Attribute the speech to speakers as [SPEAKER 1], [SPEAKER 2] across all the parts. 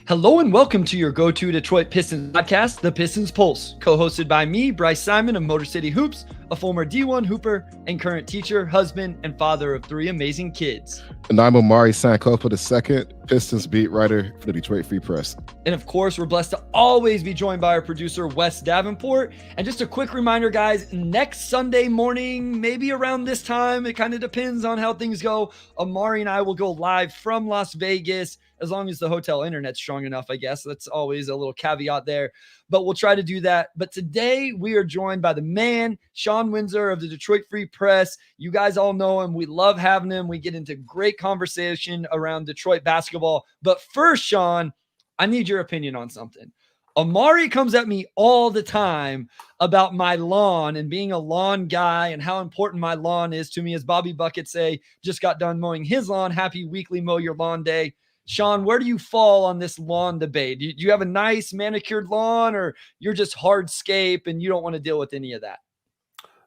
[SPEAKER 1] Hello and welcome to your go-to Detroit Pistons podcast, the Pistons Pulse, co-hosted by me, Bryce Simon of Motor City Hoops, a former D1 hooper and current teacher, husband, and father of three amazing kids.
[SPEAKER 2] And I'm Omari Sankofa, the second Pistons beat writer for the Detroit Free Press.
[SPEAKER 1] And of course, we're blessed to always be joined by our producer, Wes Davenport. And just a quick reminder, guys, next Sunday morning, maybe around this time, it kind of depends on how things go, Omari and I will go live from Las Vegas, as long as the hotel internet's strong enough, I guess. That's always a little caveat there, but we'll try to do that. But today we are joined by the man, Sean Windsor of the Detroit Free Press. You guys all know him. We love having him. We get into great conversation around Detroit basketball. But first, Sean, I need your opinion on something. Omari comes at me all the time about my lawn and being a lawn guy and how important my lawn is to me. As Bobby Bucket say, just got done mowing his lawn. Happy weekly mow your lawn day. Sean, where do you fall on this lawn debate? Do you have a nice manicured lawn, or you're just hardscape and you don't want to deal with any of that?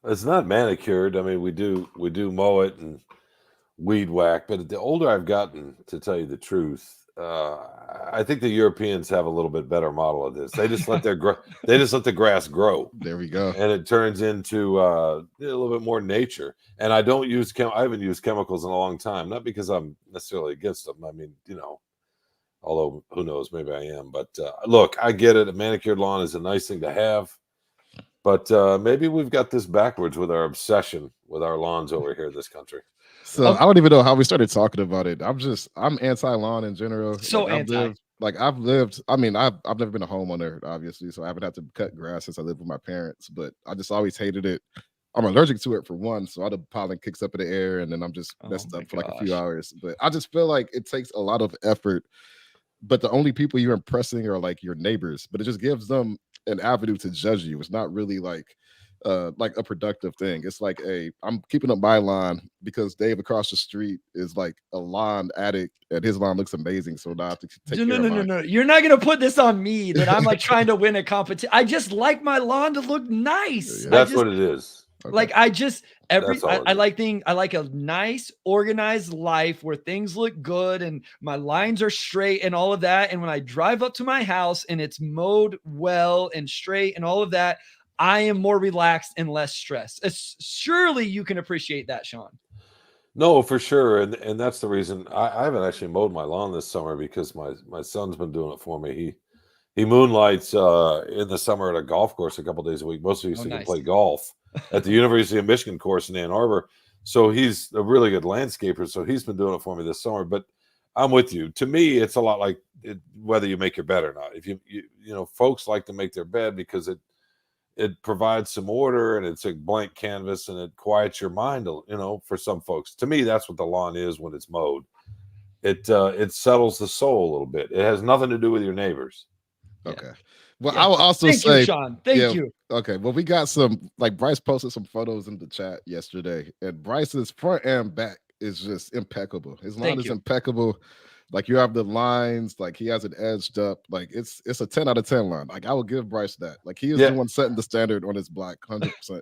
[SPEAKER 3] It's not manicured. I mean, we do mow it and weed whack, but the older I've gotten, to tell you the truth, I think the Europeans have a little bit better model of this. They just let the grass grow.
[SPEAKER 2] There we go.
[SPEAKER 3] And it turns into a little bit more nature. And I don't use I haven't used chemicals in a long time, not because I'm necessarily against them. I mean, although who knows, maybe I am. But look, I get it. A manicured lawn is a nice thing to have. But maybe we've got this backwards with our obsession with our lawns over here in this country.
[SPEAKER 2] So I don't even know how we started talking about it. I'm anti-lawn in general.
[SPEAKER 1] So anti.
[SPEAKER 2] I've never been a homeowner, obviously, so I haven't had to cut grass since I lived with my parents, but I just always hated it. I'm allergic to it for one, so all the pollen kicks up in the air and then I'm just messed up for like a few hours. But I just feel like it takes a lot of effort, but the only people you're impressing are like your neighbors, but it just gives them an avenue to judge you. It's not really like a productive thing. It's like, I'm keeping up my lawn because Dave across the street is like a lawn addict and his lawn looks amazing. So now I have to take care of mine.
[SPEAKER 1] No. You're not going to put this on me that I'm like trying to win a competition. I just like my lawn to look nice.
[SPEAKER 3] Yeah. That's what it is.
[SPEAKER 1] Okay. Like I like a nice organized life where things look good and my lines are straight and all of that. And when I drive up to my house and it's mowed well and straight and all of that, I am more relaxed and less stressed. Surely you can appreciate that, Sean.
[SPEAKER 3] No, for sure. And that's the reason I haven't actually mowed my lawn this summer, because my son's been doing it for me. He moonlights in the summer at a golf course a couple days a week. Most of us can play golf at the University of Michigan course in Ann Arbor. So he's a really good landscaper. So he's been doing it for me this summer. But I'm with you. To me, it's a lot like whether you make your bed or not. If you folks like to make their bed because it provides some order and it's a blank canvas and it quiets your mind, for some folks. To me, that's what the lawn is when it's mowed. It settles the soul a little bit. It has nothing to do with your neighbors.
[SPEAKER 2] Okay. Well, I will also say,
[SPEAKER 1] thank you, Sean. Thank you.
[SPEAKER 2] Okay. Well, we got Bryce posted some photos in the chat yesterday, and Bryce's front and back is just impeccable. His lawn is impeccable. Like, you have the lines, like he has it edged up. Like it's a 10 out of 10 line. Like, I will give Bryce that. Like, he is the one setting the standard on his block, 100%.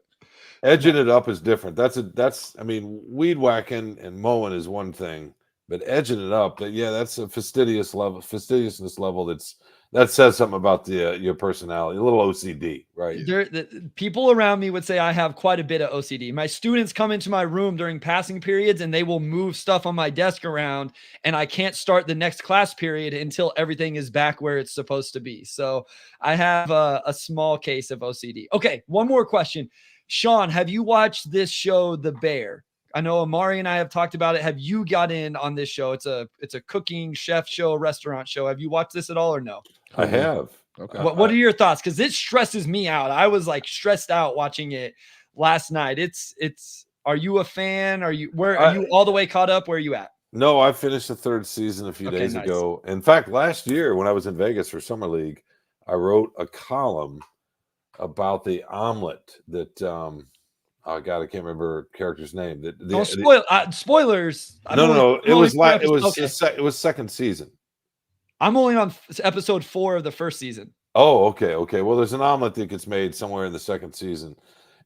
[SPEAKER 3] Edging it up is different. Weed whacking and mowing is one thing, but edging it up, that's a fastidiousness level that says something about your personality, a little OCD, right?
[SPEAKER 1] The people around me would say I have quite a bit of OCD. My students come into my room during passing periods and they will move stuff on my desk around, and I can't start the next class period until everything is back where it's supposed to be. So I have a small case of OCD. Okay, one more question. Sean, have you watched this show, The Bear? I know Omari and I have talked about it. Have you got in on this show? It's a cooking chef show, restaurant show. Have you watched this at all or no?
[SPEAKER 3] I have.
[SPEAKER 2] Okay.
[SPEAKER 1] What are your thoughts? Because it stresses me out. I was like stressed out watching it last night. Are you a fan? Are you all the way caught up? Where are you at?
[SPEAKER 3] No, I finished the third season a few days ago. In fact, last year when I was in Vegas for Summer League, I wrote a column about the omelet that oh God, I can't remember her character's name.
[SPEAKER 1] Spoilers.
[SPEAKER 3] No. It was second season.
[SPEAKER 1] I'm only on episode 4 of the first season.
[SPEAKER 3] Oh, okay. Well, there's an omelet that gets made somewhere in the second season,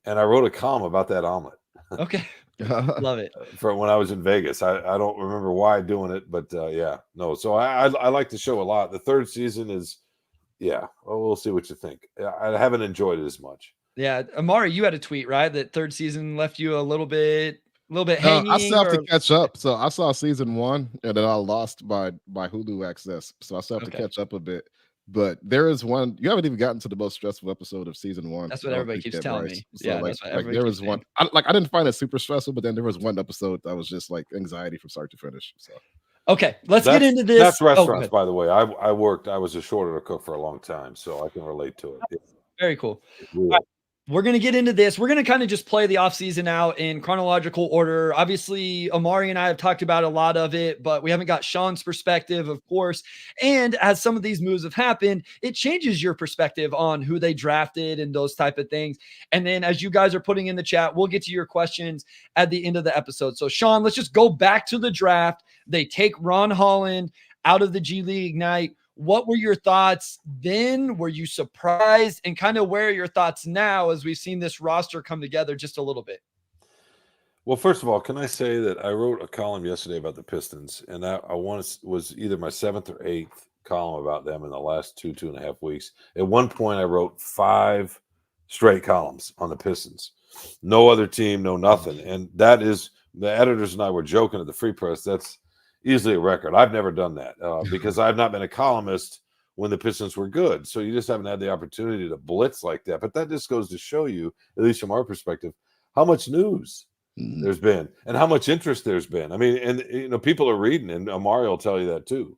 [SPEAKER 3] and I wrote a column about that omelet.
[SPEAKER 1] Okay. Love it.
[SPEAKER 3] For when I was in Vegas. I don't remember why doing it, but yeah, no. So I like the show a lot. The third season is, yeah. Well, we'll see what you think. I haven't enjoyed it as much.
[SPEAKER 1] Yeah, Amari, you had a tweet, right? That third season left you a little bit
[SPEAKER 2] I
[SPEAKER 1] hanging.
[SPEAKER 2] still have to
[SPEAKER 1] Or
[SPEAKER 2] catch up. So I saw season 1, and then I lost my Hulu access. So I still have to
[SPEAKER 1] okay,
[SPEAKER 2] catch up a bit. But there is one. You haven't even gotten to the most stressful episode of season 1.
[SPEAKER 1] that's
[SPEAKER 2] I
[SPEAKER 1] what
[SPEAKER 2] don't
[SPEAKER 1] everybody
[SPEAKER 2] think
[SPEAKER 1] keeps
[SPEAKER 2] yet,
[SPEAKER 1] telling
[SPEAKER 2] Bryce.
[SPEAKER 1] me.
[SPEAKER 2] So
[SPEAKER 1] Yeah, that's what
[SPEAKER 2] like
[SPEAKER 1] everybody
[SPEAKER 2] there
[SPEAKER 1] keeps
[SPEAKER 2] was one.
[SPEAKER 1] saying.
[SPEAKER 2] I didn't find it super stressful, but then there was one episode that was just like anxiety from start to finish. So
[SPEAKER 1] Okay, let's get into this.
[SPEAKER 3] That's
[SPEAKER 1] Oh, go
[SPEAKER 3] restaurants,
[SPEAKER 1] ahead.
[SPEAKER 3] by the way. I worked. I was a short order cook for a long time, so I can relate to it.
[SPEAKER 1] Very cool.
[SPEAKER 3] It's
[SPEAKER 1] All
[SPEAKER 3] real.
[SPEAKER 1] right, we're going to get into this. We're going to kind of just play the offseason out in chronological order. Obviously, Amari and I have talked about a lot of it, but we haven't got Sean's perspective, of course. And as some of these moves have happened, it changes your perspective on who they drafted and those type of things. And then as you guys are putting in the chat, we'll get to your questions at the end of the episode. So, Sean, let's just go back to the draft. They take Ron Holland out of the G League Ignite. What were your thoughts then? Were you surprised? And kind of where are your thoughts now as we've seen this roster come together just a little bit?
[SPEAKER 3] Well, first of all, can I say that I wrote a column yesterday about the Pistons, and was either my 7th or 8th column about them in the last 2.5 weeks. At one point, I wrote 5 straight columns on the Pistons. No other team, no nothing. And that is, the editors and I were joking at the Free Press. That's easily a record. I've never done that because I've not been a columnist when the Pistons were good. So you just haven't had the opportunity to blitz like that. But that just goes to show you, at least from our perspective, how much news there's been and how much interest there's been. I mean, and people are reading, and Omari will tell you that too.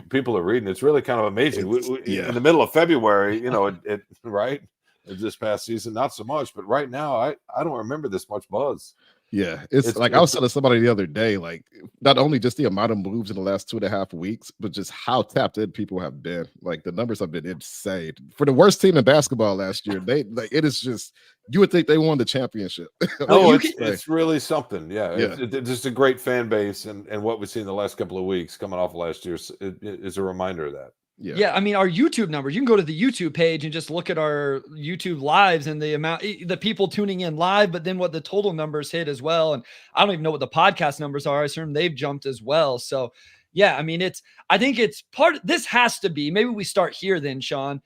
[SPEAKER 3] People are reading. It's really kind of amazing. In the middle of February, it right? This past season, not so much, but right now, I don't remember this much buzz.
[SPEAKER 2] Yeah, it's like I was telling somebody the other day, like not only just the amount of moves in the last 2.5 weeks, but just how tapped in people have been. Like the numbers have been insane for the worst team in basketball last year. It is just, you would think they won the championship.
[SPEAKER 3] It's really something. Yeah, it's just a great fan base, and what we've seen the last couple of weeks coming off of last year is a reminder of that.
[SPEAKER 1] Yeah, I mean, our YouTube numbers, you can go to the YouTube page and just look at our YouTube lives and the people tuning in live, but then what the total numbers hit as well. And I don't even know what the podcast numbers are. I assume they've jumped as well. So yeah, I mean, I think it's this has to be, maybe we start here then, Sean.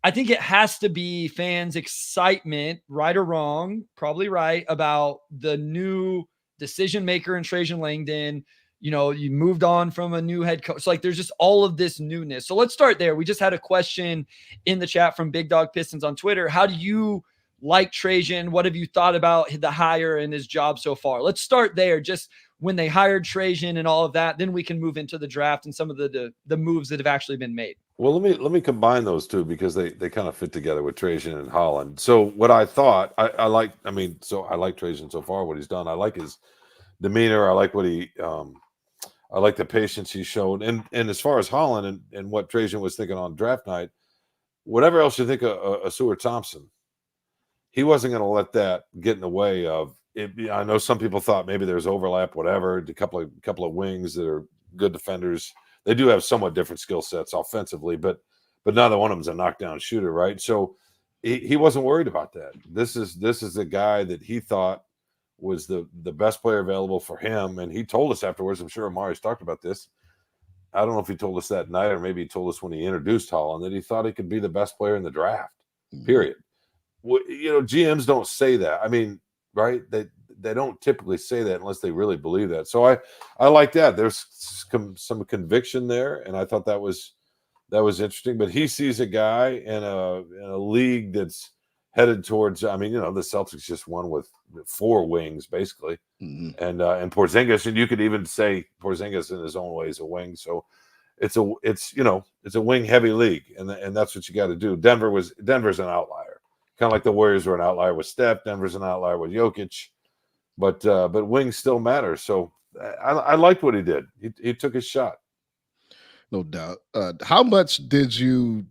[SPEAKER 1] I think it has to be fans' excitement, right or wrong, probably right, about the new decision maker in Trajan Langdon. You moved on from a new head coach. Like there's just all of this newness. So let's start there. We just had a question in the chat from Big Dog Pistons on Twitter. How do you like Trajan? What have you thought about the hire and his job so far? Let's start there. Just when they hired Trajan and all of that, then we can move into the draft and some of the moves that have actually been made.
[SPEAKER 3] Well, let me combine those two because they kind of fit together with Trajan and Holland. So what I thought, I like Trajan so far, what he's done. I like his demeanor. I like what I like the patience he showed. And as far as Holland and what Trajan was thinking on draft night, whatever else you think of Stuart Thompson, he wasn't going to let that get in the way of it. I know some people thought maybe there's overlap, whatever, a couple of wings that are good defenders. They do have somewhat different skill sets offensively, but neither one of them is a knockdown shooter, right? So he wasn't worried about that. This is a guy that he thought was the best player available for him. And he told us afterwards, I'm sure Amari's talked about this. I don't know if he told us that night or maybe he told us when he introduced Holland that he thought he could be the best player in the draft, period. GMs don't say that. I mean, right? They don't typically say that unless they really believe that. So I like that. There's some conviction there. And I thought that was interesting, but he sees a guy in a league that's headed towards, the Celtics just won with 4 wings basically, and Porzingis, and you could even say Porzingis in his own way is a wing. So it's a wing heavy league, and that's what you got to do. Denver's an outlier, kind of like the Warriors were an outlier with Steph. Denver's an outlier with Jokic, but wings still matter. So I liked what he did. He took his shot.
[SPEAKER 2] No doubt. How much did you,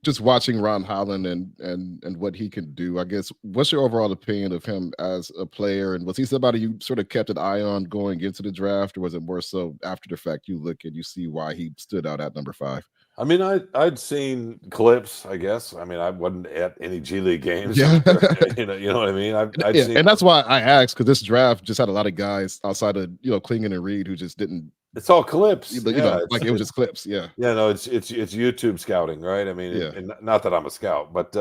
[SPEAKER 2] just watching Ron Holland and what he can do, I guess, what's your overall opinion of him as a player? And was he somebody you sort of kept an eye on going into the draft, or was it more so after the fact you look and you see why he stood out at number 5?
[SPEAKER 3] I mean, I'd seen clips, I guess. I mean, I wasn't at any G League games.
[SPEAKER 2] Yeah.
[SPEAKER 3] You know what I mean? I'd
[SPEAKER 2] Yeah,
[SPEAKER 3] seen.
[SPEAKER 2] and that's why I asked, because this draft just had a lot of guys outside of Klingon and Reed who just didn't.
[SPEAKER 3] It's all clips.
[SPEAKER 2] Like it was just clips. Yeah.
[SPEAKER 3] Yeah, no, it's YouTube scouting, right? I mean,
[SPEAKER 2] Yeah.
[SPEAKER 3] and not that I'm a scout, but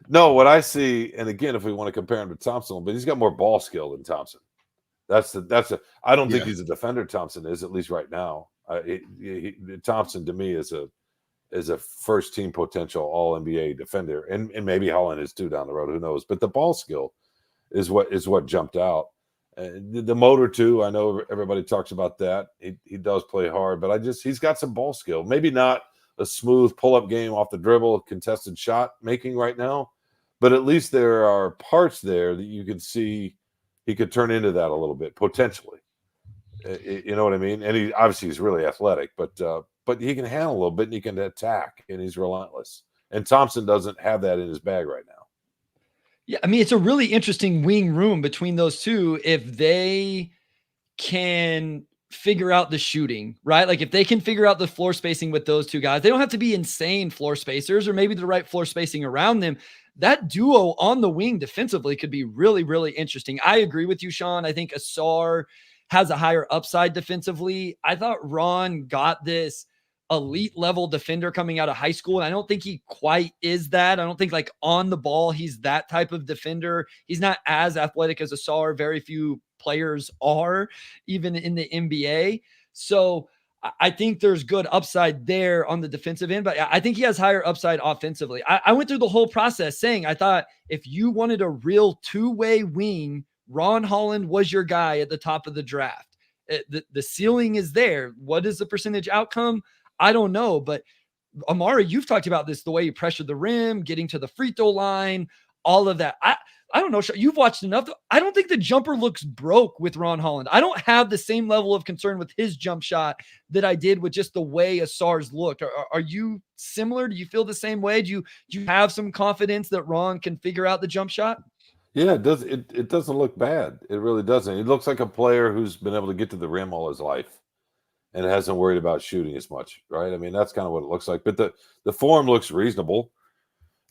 [SPEAKER 3] no, what I see, and again, if we want to compare him to Thompson, but he's got more ball skill than Thompson. I don't think he's a defender. Thompson is, at least right now. Thompson to me is a first team potential All NBA defender, and maybe Holland is too down the road. Who knows? But the ball skill is what jumped out. The motor too. I know everybody talks about that. He does play hard, but he's got some ball skill. Maybe not a smooth pull up game off the dribble, contested shot making right now, but at least there are parts there that you could see he could turn into that a little bit potentially. You know what I mean? And he obviously he's really athletic, but he can handle a little bit and he can attack, and he's relentless. And Thompson doesn't have that in his bag right now.
[SPEAKER 1] Yeah, I mean, it's a really interesting wing room between those two if they can figure out the shooting, right? Like if they can figure out the floor spacing with those two guys, they don't have to be insane floor spacers, or maybe the right floor spacing around them. That duo on the wing defensively could be really, really interesting. I agree with you, Sean. I think Asar has a higher upside defensively. I thought Ron got this elite level defender coming out of high school, and I don't think he quite is that. I don't think like on the ball he's that type of defender. He's not as athletic as Asar. Very few players are, even in the NBA. So I think there's good upside there on the defensive end, but I think he has higher upside offensively. I went through the whole process saying I thought if you wanted a real two-way wing, Ron Holland was your guy at the top of the draft. The ceiling is there. What is the percentage outcome? I don't know, but Omari, you've talked about this, the way you pressured the rim, getting to the free throw line, all of that. I don't know. You've watched enough. I don't think the jumper looks broke with Ron Holland. I don't have the same level of concern with his jump shot that I did with just the way Asar's looked. Are you similar? Do you feel the same way? Do you have some confidence that Ron can figure out the jump shot?
[SPEAKER 3] Yeah, it does. It doesn't look bad. It really doesn't. It looks like a player who's been able to get to the rim all his life and hasn't worried about shooting as much, right? I mean, that's kind of what it looks like. But the form looks reasonable.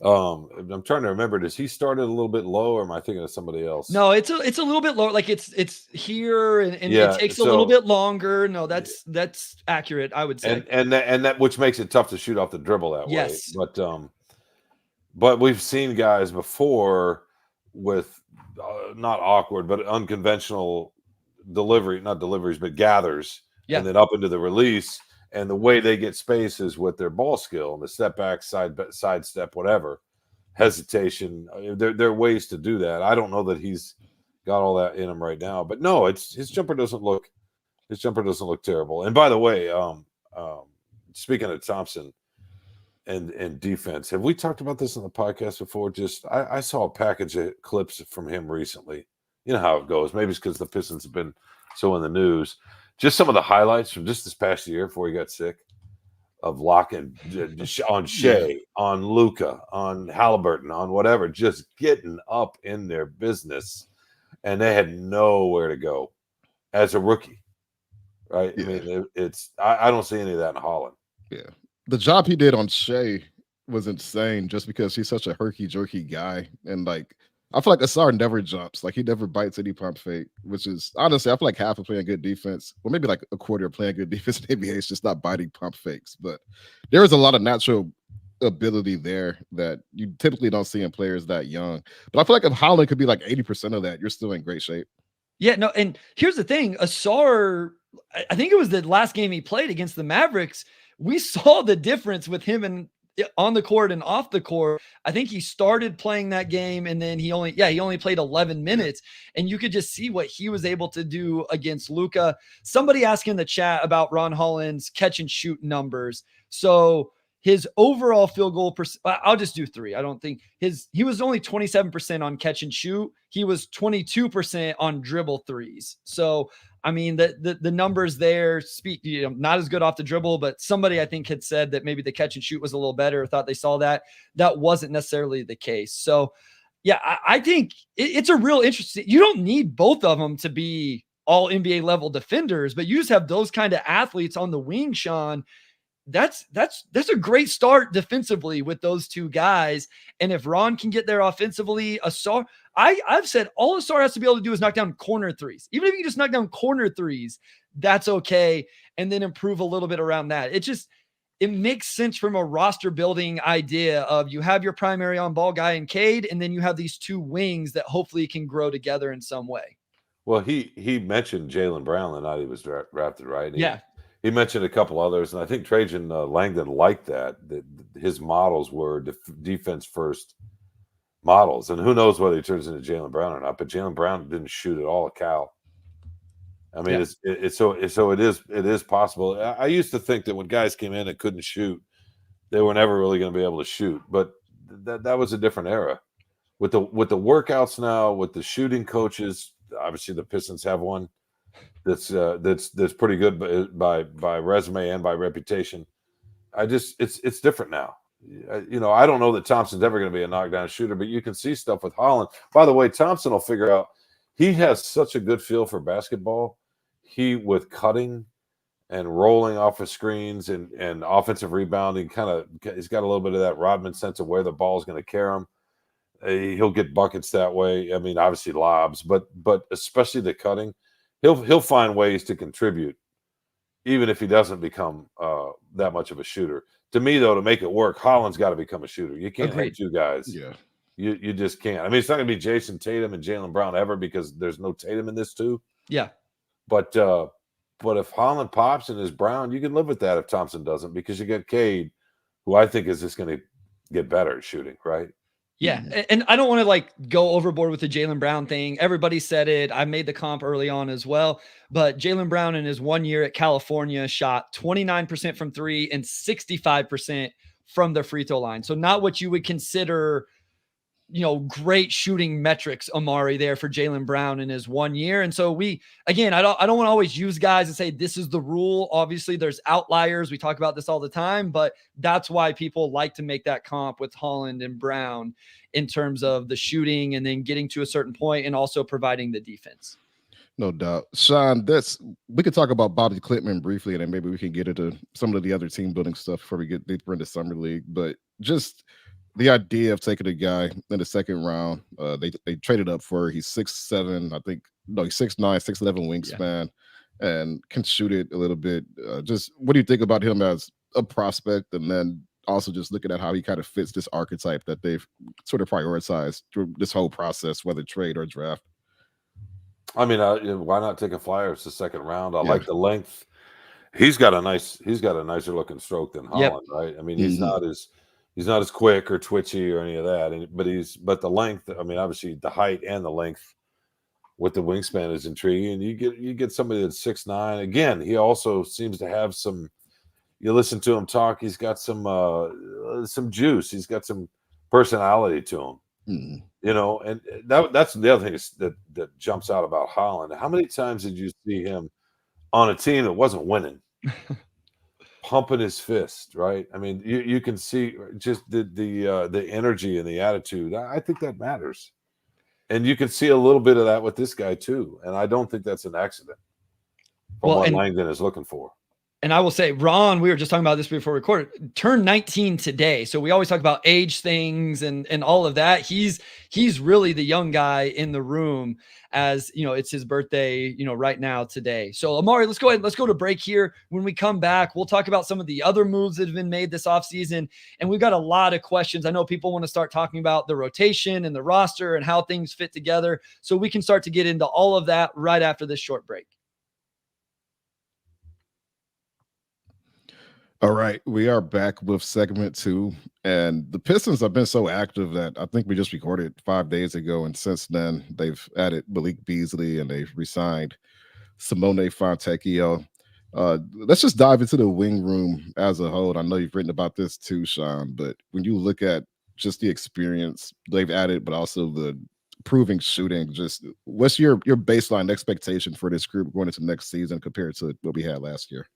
[SPEAKER 3] I'm trying to remember. Does he started a little bit low, or am I thinking of somebody else?
[SPEAKER 1] No, it's a little bit lower. Like it's here, and it takes a little bit longer. No, that's accurate, I would say.
[SPEAKER 3] And that which makes it tough to shoot off the dribble that way. But we've seen guys before with not awkward but unconventional deliveries, but gathers, and then up into the release. And the way they get space is with their ball skill and the step back, side step, whatever, hesitation. There are ways to do that. I don't know that he's got all that in him right now, but no, his jumper doesn't look terrible. And by the way, speaking of Thompson and defense, have we talked about this on the podcast before? Just I saw a package of clips from him recently. You know how it goes. Maybe it's because the Pistons have been so in the news. Just some of the highlights from just this past year before he got sick of locking on Shea, on Luka, on Halliburton, on whatever, just getting up in their business, and they had nowhere to go as a rookie, right? Yeah. I mean, I don't see any of that in Holland.
[SPEAKER 2] Yeah, the job he did on Shea was insane, just because he's such a herky-jerky guy, and like, I feel like Asar never jumps. Like, he never bites any pump fake, which is, honestly, I feel like half of playing good defense, or maybe like a quarter of playing good defense in the NBA is just not biting pump fakes. But there is a lot of natural ability there that you typically don't see in players that young. But I feel like if Holland could be like 80% of that, you're still in great shape.
[SPEAKER 1] Yeah, no, and here's the thing. Asar, I think it was the last game he played against the Mavericks. We saw the difference with him and on the court and off the court. I think he started playing that game, and then he only played 11 minutes, and you could just see what he was able to do against Luka. Somebody asked in the chat about Ron Holland's catch and shoot numbers. So his overall field goal, I'll just do 3. I don't think he was only 27% on catch and shoot. He was 22% on dribble threes. So I mean, the numbers there speak, not as good off the dribble, but somebody I think had said that maybe the catch and shoot was a little better, thought they saw that. That wasn't necessarily the case. So yeah, I think it's a real interesting, you don't need both of them to be all NBA level defenders, but you just have those kind of athletes on the wing, Sean. that's a great start defensively with those two guys. And if Ron can get there offensively, I've said all Asar has to be able to do is knock down corner threes. Even if you just knock down corner threes, that's okay. And then improve a little bit around that. It makes sense from a roster building idea of you have your primary on ball guy in Cade, and then you have these two wings that hopefully can grow together in some way.
[SPEAKER 3] Well, he mentioned Jaylen Brown the night he was drafted, right?
[SPEAKER 1] Yeah.
[SPEAKER 3] He mentioned a couple others, and I think Trajan Langdon liked that his models were defense first models. And who knows whether he turns into Jaylen Brown or not, but Jaylen Brown didn't shoot at all at Cal. I mean, it is possible. I used to think that when guys came in and couldn't shoot, they were never really going to be able to shoot. But that was a different era. With the workouts now, with the shooting coaches, obviously the Pistons have one that's pretty good by resume and by reputation. It's different now. I don't know that Thompson's ever going to be a knockdown shooter, but you can see stuff with Holland. By the way, Thompson will figure out. He has such a good feel for basketball. With cutting and rolling off of screens and offensive rebounding, he's got a little bit of that Rodman sense of where the ball is going to carry him. He'll get buckets that way. I mean, obviously lobs, but especially the cutting, he'll find ways to contribute, even if he doesn't become that much of a shooter. To me, though, to make it work, Holland's got to become a shooter. You can't have two guys.
[SPEAKER 2] Yeah.
[SPEAKER 3] You just can't. I mean, it's not going to be Jason Tatum and Jaylen Brown ever because there's no Tatum in this too.
[SPEAKER 1] Yeah.
[SPEAKER 3] But if Holland pops and is Brown, you can live with that if Thompson doesn't, because you get Cade, who I think is just going to get better at shooting, right?
[SPEAKER 1] Yeah. And I don't want to go overboard with the Jaylen Brown thing. Everybody said it. I made the comp early on as well. But Jaylen Brown in his 1 year at California shot 29% from three and 65% from the free throw line. So not what you would consider, great shooting metrics, Omari, there for Jaylen Brown in his 1 year. And so I don't want to always use guys and say this is the rule. Obviously there's outliers. We talk about this all the time, but that's why people like to make that comp with Holland and Brown in terms of the shooting and then getting to a certain point and also providing the defense.
[SPEAKER 2] No doubt. Sean, we could talk about Bobby Clipman briefly, and then maybe we can get into some of the other team building stuff before we get deeper into Summer League, but just the idea of taking a guy in the second round, they traded up for, he's 6'7", I think, no, he's 6'9", 6'11" wingspan, and can shoot it a little bit. Just what do you think about him as a prospect? And then also just looking at how he kind of fits this archetype that they've sort of prioritized through this whole process, whether trade or draft.
[SPEAKER 3] I mean, why not take a flyer? It's the second round. I like the length. He's got a nicer looking stroke than Holland, right? I mean, he's not as quick or twitchy or any of that. But the length, I mean, obviously the height and the length with the wingspan is intriguing. You get somebody that's 6'9". Again, he also seems to have some. You listen to him talk. He's got some juice. He's got some personality to him. And that's the other thing that jumps out about Holland. How many times did you see him on a team that wasn't winning, pumping his fist, right? I mean, you can see just the energy and the attitude. I think that matters. And you can see a little bit of that with this guy too. And I don't think that's an accident from what Langdon is looking for.
[SPEAKER 1] And I will say, Ron, we were just talking about this before we recorded, turned 19 today. So we always talk about age things and all of that. He's really the young guy in the room, as it's his birthday, right now today. So Omari, let's go ahead. Let's go to break here. When we come back, we'll talk about some of the other moves that have been made this offseason. And we've got a lot of questions. I know people want to start talking about the rotation and the roster and how things fit together. So we can start to get into all of that right after this short break.
[SPEAKER 2] All right, we are back with segment 2, and the Pistons have been so active that I think we just recorded 5 days ago, and since then they've added Malik Beasley and they've re-signed Simone Fontecchio. Let's just dive into the wing room as a whole. I know you've written about this too, Sean, but when you look at just the experience they've added, but also the proving shooting, just what's your baseline expectation for this group going into next season compared to what we had last year?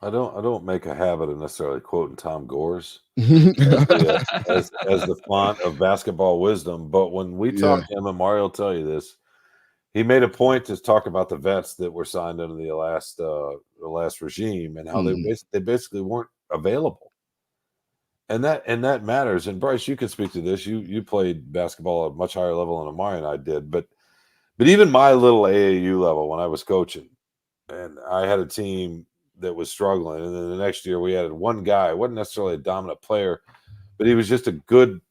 [SPEAKER 3] I don't make a habit of necessarily quoting Tom Gores as the font of basketball wisdom, but when we talk to him, and Mario will tell you this, he made a point to talk about the vets that were signed under the last regime and how they basically weren't available. And that matters. And Bryce, you can speak to this. You played basketball at a much higher level than Omari and I did, but even my little AAU level when I was coaching, and I had a team that was struggling, and then the next year we added one guy, wasn't necessarily a dominant player, but he was just a good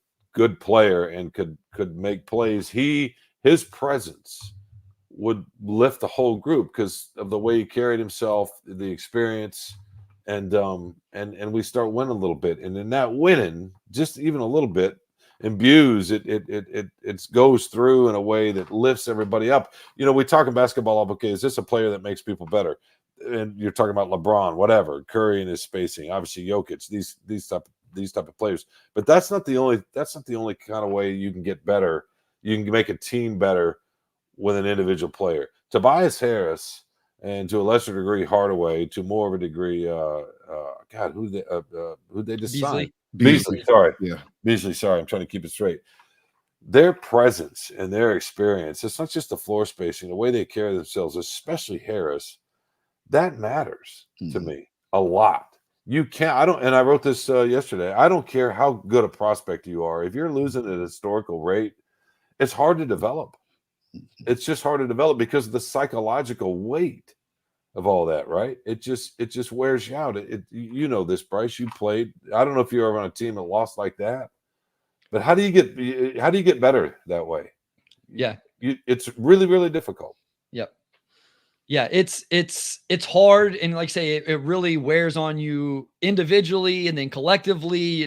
[SPEAKER 3] player and could make plays. His presence would lift the whole group because of the way he carried himself, the experience. And we start winning a little bit, and in that winning, just even a little bit, imbues it goes through in a way that lifts everybody up. We talk in basketball, okay, is this a player that makes people better? And you're talking about LeBron, whatever, Curry and his spacing, obviously Jokic, these type of players. But that's not the only kind of way you can get better. You can make a team better with an individual player. Tobias Harris, and to a lesser degree Hardaway, to more of a degree who they just signed? Beasley. Sorry.
[SPEAKER 2] Yeah.
[SPEAKER 3] Beasley, sorry. I'm trying to keep it straight. Their presence and their experience, it's not just the floor spacing, the way they carry themselves, especially Harris, that matters to me a lot. You can't, I wrote this yesterday. I don't care how good a prospect you are. If you're losing at a historical rate, it's hard to develop. It's just hard to develop because of the psychological weight of all that, right? It just wears you out. You know this, Bryce. You played. I don't know if you're ever on a team that lost like that, but how do you get better that way?
[SPEAKER 1] Yeah,
[SPEAKER 3] it's really, really difficult.
[SPEAKER 1] Yep. Yeah, it's hard, and like I say, it really wears on you individually and then collectively.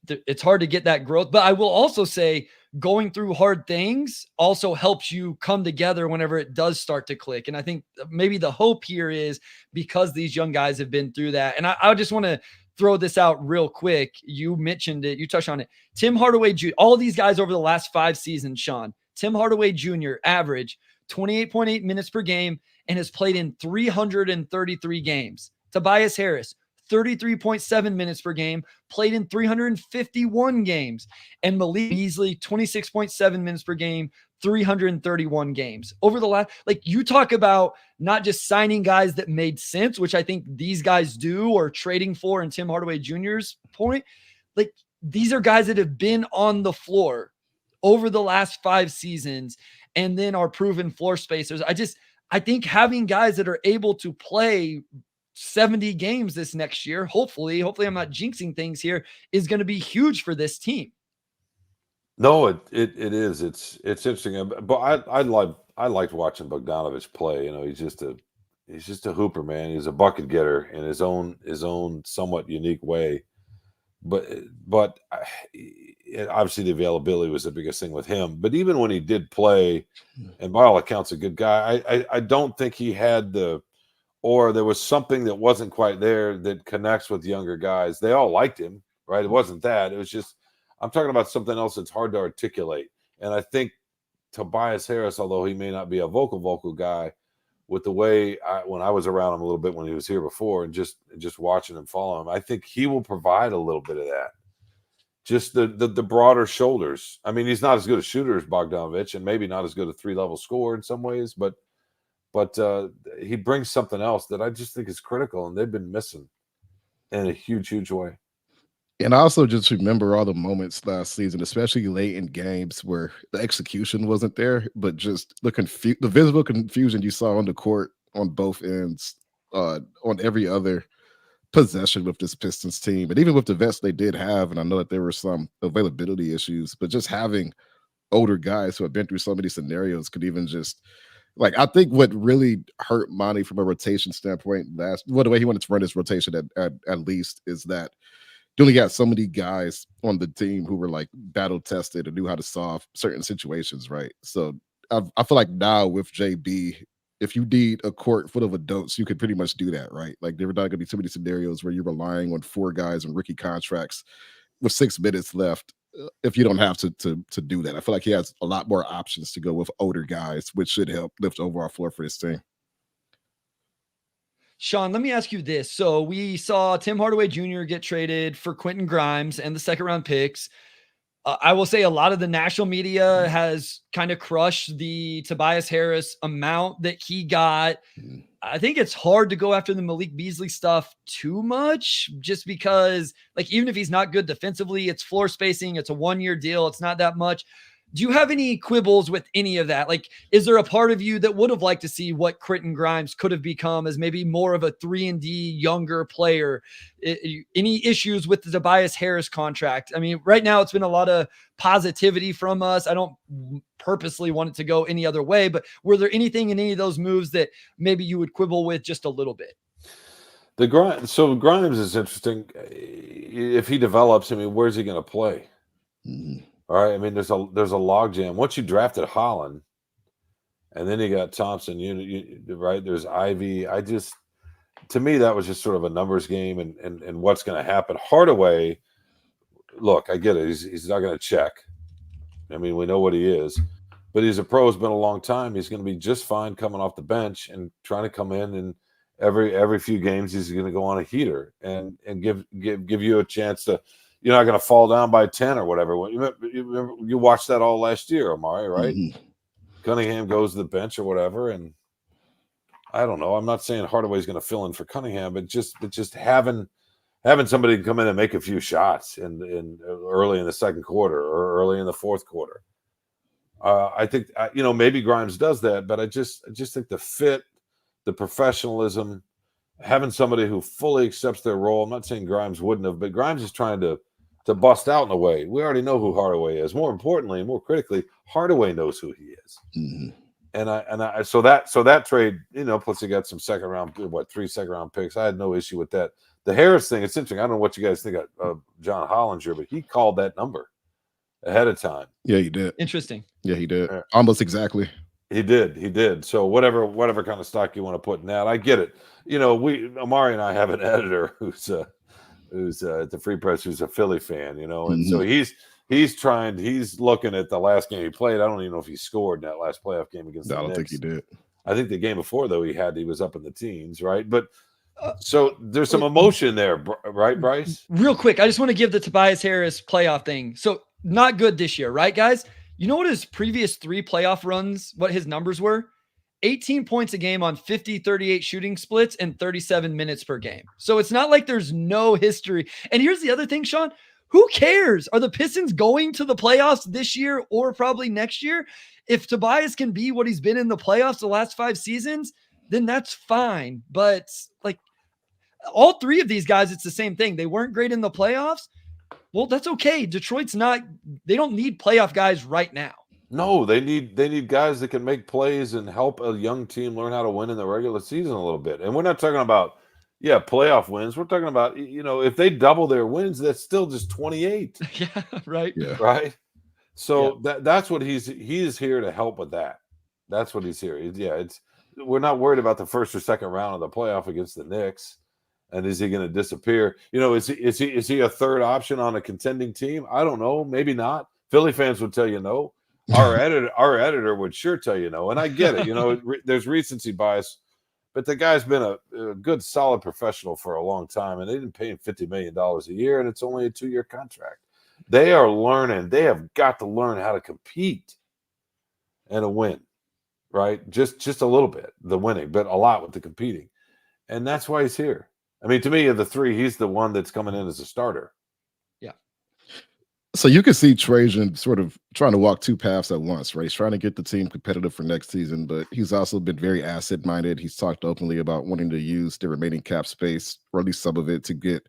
[SPEAKER 1] It's hard to get that growth. But I will also say, going through hard things also helps you come together whenever it does start to click. And I think maybe the hope here is because these young guys have been through that. And I just want to throw this out real quick. You mentioned it, you touched on it. Tim Hardaway Jr., all these guys over the last 5 seasons, Sean, Tim Hardaway Jr. average 28.8 minutes per game and has played in 333 games. Tobias Harris, 33.7 minutes per game, played in 351 games. And Malik Beasley, 26.7 minutes per game, 331 games. Over the last, like, you talk about not just signing guys that made sense, which I think these guys do, or trading for, in Tim Hardaway Jr.'s point, like, these are guys that have been on the floor over the last 5 seasons and then are proven floor spacers. I think having guys that are able to play 70 games this next year, hopefully I'm not jinxing things here, is going to be huge for this team.
[SPEAKER 3] No, it is. It's interesting. But I liked watching Bogdanovich play. He's just a hooper, man. He's a bucket getter in his own somewhat unique way. But obviously the availability was the biggest thing with him. But even when he did play, and by all accounts a good guy, I don't think he had or there was something that wasn't quite there that connects with younger guys. They all liked him, right? It wasn't that. It was just, I'm talking about something else that's hard to articulate. And I think Tobias Harris, although he may not be a vocal guy, with the way when I was around him a little bit when he was here before, and just watching him, follow him, I think he will provide a little bit of that. Just the broader shoulders. I mean, he's not as good a shooter as Bogdanovich, and maybe not as good a 3-level scorer in some ways, but he brings something else that I just think is critical, and they've been missing in a huge way.
[SPEAKER 2] And I also just remember all the moments last season, especially late in games, where the execution wasn't there, but just the visible confusion you saw on the court on both ends, on every other possession with this Pistons team. And even with the vets they did have, and I know that there were some availability issues, but just having older guys who have been through so many scenarios could even just, like, I think what really hurt Monty from a rotation standpoint the way he wanted to run his rotation at least, is that you only got so many guys on the team who were like battle tested and knew how to solve certain situations, right? So I feel like now with JB, if you need a court full of adults, you could pretty much do that, right? Like, there are not going to be too many scenarios where you're relying on 4 guys on rookie contracts with 6 minutes left if you don't have to do that. I feel like he has a lot more options to go with older guys, which should help lift overall floor for this team.
[SPEAKER 1] Sean, let me ask you this. So we saw Tim Hardaway Jr. get traded for Quentin Grimes and the 2nd-round picks. I will say a lot of the national media has kind of crushed the Tobias Harris amount that he got. I think it's hard to go after the Malik Beasley stuff too much, just because, like, even if he's not good defensively, it's floor spacing. It's a 1-year deal. It's not that much. Do you have any quibbles with any of that? Like, is there a part of you that would have liked to see what Critton Grimes could have become as maybe more of a 3-and-D younger player? Any issues with the Tobias Harris contract? I mean, right now it's been a lot of positivity from us. I don't purposely want it to go any other way, but were there anything in any of those moves that maybe you would quibble with just a little bit?
[SPEAKER 3] So Grimes is interesting. If he develops, I mean, where's he going to play?
[SPEAKER 2] Mhm.
[SPEAKER 3] All right. I mean, there's a logjam. Once you drafted Holland, and then you got Thompson, right? There's Ivy. To me, that was just sort of a numbers game, and what's going to happen. Hardaway, look, I get it. He's not going to check. I mean, we know what he is, but he's a pro. It's been a long time. He's going to be just fine coming off the bench and trying to come in, and every few games he's going to go on a heater and give you a chance to. You're not going to fall down by 10 or whatever. You watched that all last year, Omari, right?
[SPEAKER 2] Mhm.
[SPEAKER 3] Cunningham goes to the bench or whatever, and I don't know. I'm not saying Hardaway's going to fill in for Cunningham, but just having somebody come in and make a few shots in early in the second quarter or early in the fourth quarter. I think maybe Grimes does that, but I just think the fit, the professionalism, having somebody who fully accepts their role. I'm not saying Grimes wouldn't have, but Grimes is trying to bust out in a way. We already know who Hardaway is. More importantly and more critically, Hardaway knows who he is.
[SPEAKER 2] Mhm.
[SPEAKER 3] So that trade, plus he got some 3 second-round picks. I had no issue with that. The Harris thing, it's interesting. I don't know what you guys think of John Hollinger, but he called that number ahead of time.
[SPEAKER 2] Yeah, he did.
[SPEAKER 1] Interesting.
[SPEAKER 2] Yeah, he did. Almost exactly.
[SPEAKER 3] He did. So whatever kind of stock you want to put in that, I get it. Omari and I have an editor who's at the Free Press, who's a Philly fan, and so he's looking at the last game he played. I don't even know if he scored in that last playoff game against the Knicks.
[SPEAKER 2] I don't think he did.
[SPEAKER 3] I think the game before, though, he was up in the teens, right? But so there's some emotion there, right, Bryce?
[SPEAKER 1] Real quick, I just want to give the Tobias Harris playoff thing. So not good this year, right, guys? You know what his previous 3 playoff runs, what his numbers were? 18 points a game on 50, 38 shooting splits and 37 minutes per game. So it's not like there's no history. And here's the other thing, Sean. Who cares? Are the Pistons going to the playoffs this year or probably next year? If Tobias can be what he's been in the playoffs the last 5 seasons, then that's fine. But like all 3 of these guys, it's the same thing. They weren't great in the playoffs. Well, that's okay. Detroit's they don't need playoff guys right now.
[SPEAKER 3] No, they need guys that can make plays and help a young team learn how to win in the regular season a little bit. And we're not talking about, playoff wins. We're talking about, if they double their wins, that's still just 28.
[SPEAKER 1] Yeah, right.
[SPEAKER 2] Yeah.
[SPEAKER 3] Right. So that's what he is here to help with that. That's what he's here. We're not worried about the first or second round of the playoff against the Knicks. And is he going to disappear? Is he a third option on a contending team? I don't know. Maybe not. Philly fans would tell you no. Our editor would sure tell you no. And I get it. There's recency bias, but the guy's been a good, solid professional for a long time, and they didn't pay him $50 million a year, and it's only a 2-year contract. They are learning. They have got to learn how to compete and to win, right? Just a little bit, the winning, but a lot with the competing. And that's why he's here. I mean, to me, of the 3, he's the one that's coming in as a starter.
[SPEAKER 1] Yeah.
[SPEAKER 2] So you can see Trajan sort of trying to walk 2 paths at once, right? He's trying to get the team competitive for next season, but he's also been very asset-minded. He's talked openly about wanting to use the remaining cap space, or at least some of it, to get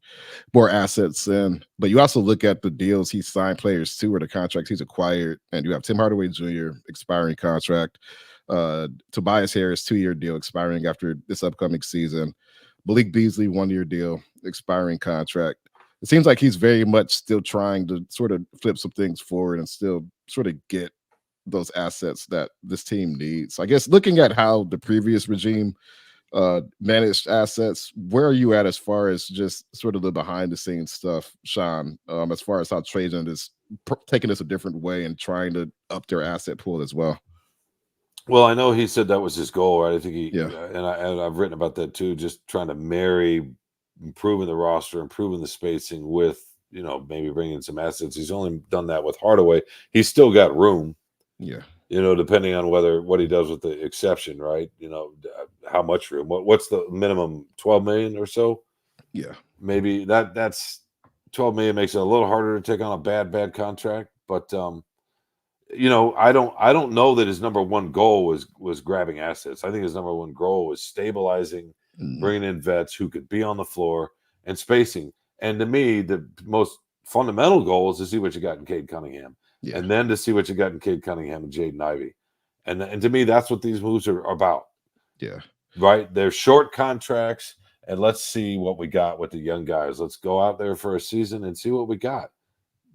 [SPEAKER 2] more assets in. But you also look at the deals he's signed players to, or the contracts he's acquired, and you have Tim Hardaway Jr. expiring contract, Tobias Harris 2-year deal expiring after this upcoming season, Malik Beasley 1-year deal expiring contract. It seems like he's very much still trying to sort of flip some things forward and still sort of get those assets that this team needs. I guess looking at how the previous regime managed assets, where are you at as far as just sort of the behind the scenes stuff, Sean, as far as how Trajan is taking this a different way and trying to up their asset pool as well?
[SPEAKER 3] Well, I know he said that was his goal, right? I think and I've written about that too, just trying to marry improving the roster, improving the spacing with maybe bring in some assets. He's only done that with Hardaway. He's still got room.
[SPEAKER 2] Yeah.
[SPEAKER 3] Depending on what he does with the exception, right? How much room? What's the minimum? 12 million or so?
[SPEAKER 2] Yeah.
[SPEAKER 3] Maybe that's 12 million makes it a little harder to take on a bad contract. But I don't know that his number one goal was grabbing assets. I think his number one goal was stabilizing, bringing in vets who could be on the floor and spacing. And to me, the most fundamental goal is to see what you got in Cade Cunningham.
[SPEAKER 2] Yeah.
[SPEAKER 3] And then to see what you got in Cade Cunningham and Jaden Ivey. And to me, that's what these moves are about.
[SPEAKER 2] Yeah.
[SPEAKER 3] Right? They're short contracts, and let's see what we got with the young guys. Let's go out there for a season and see what we got.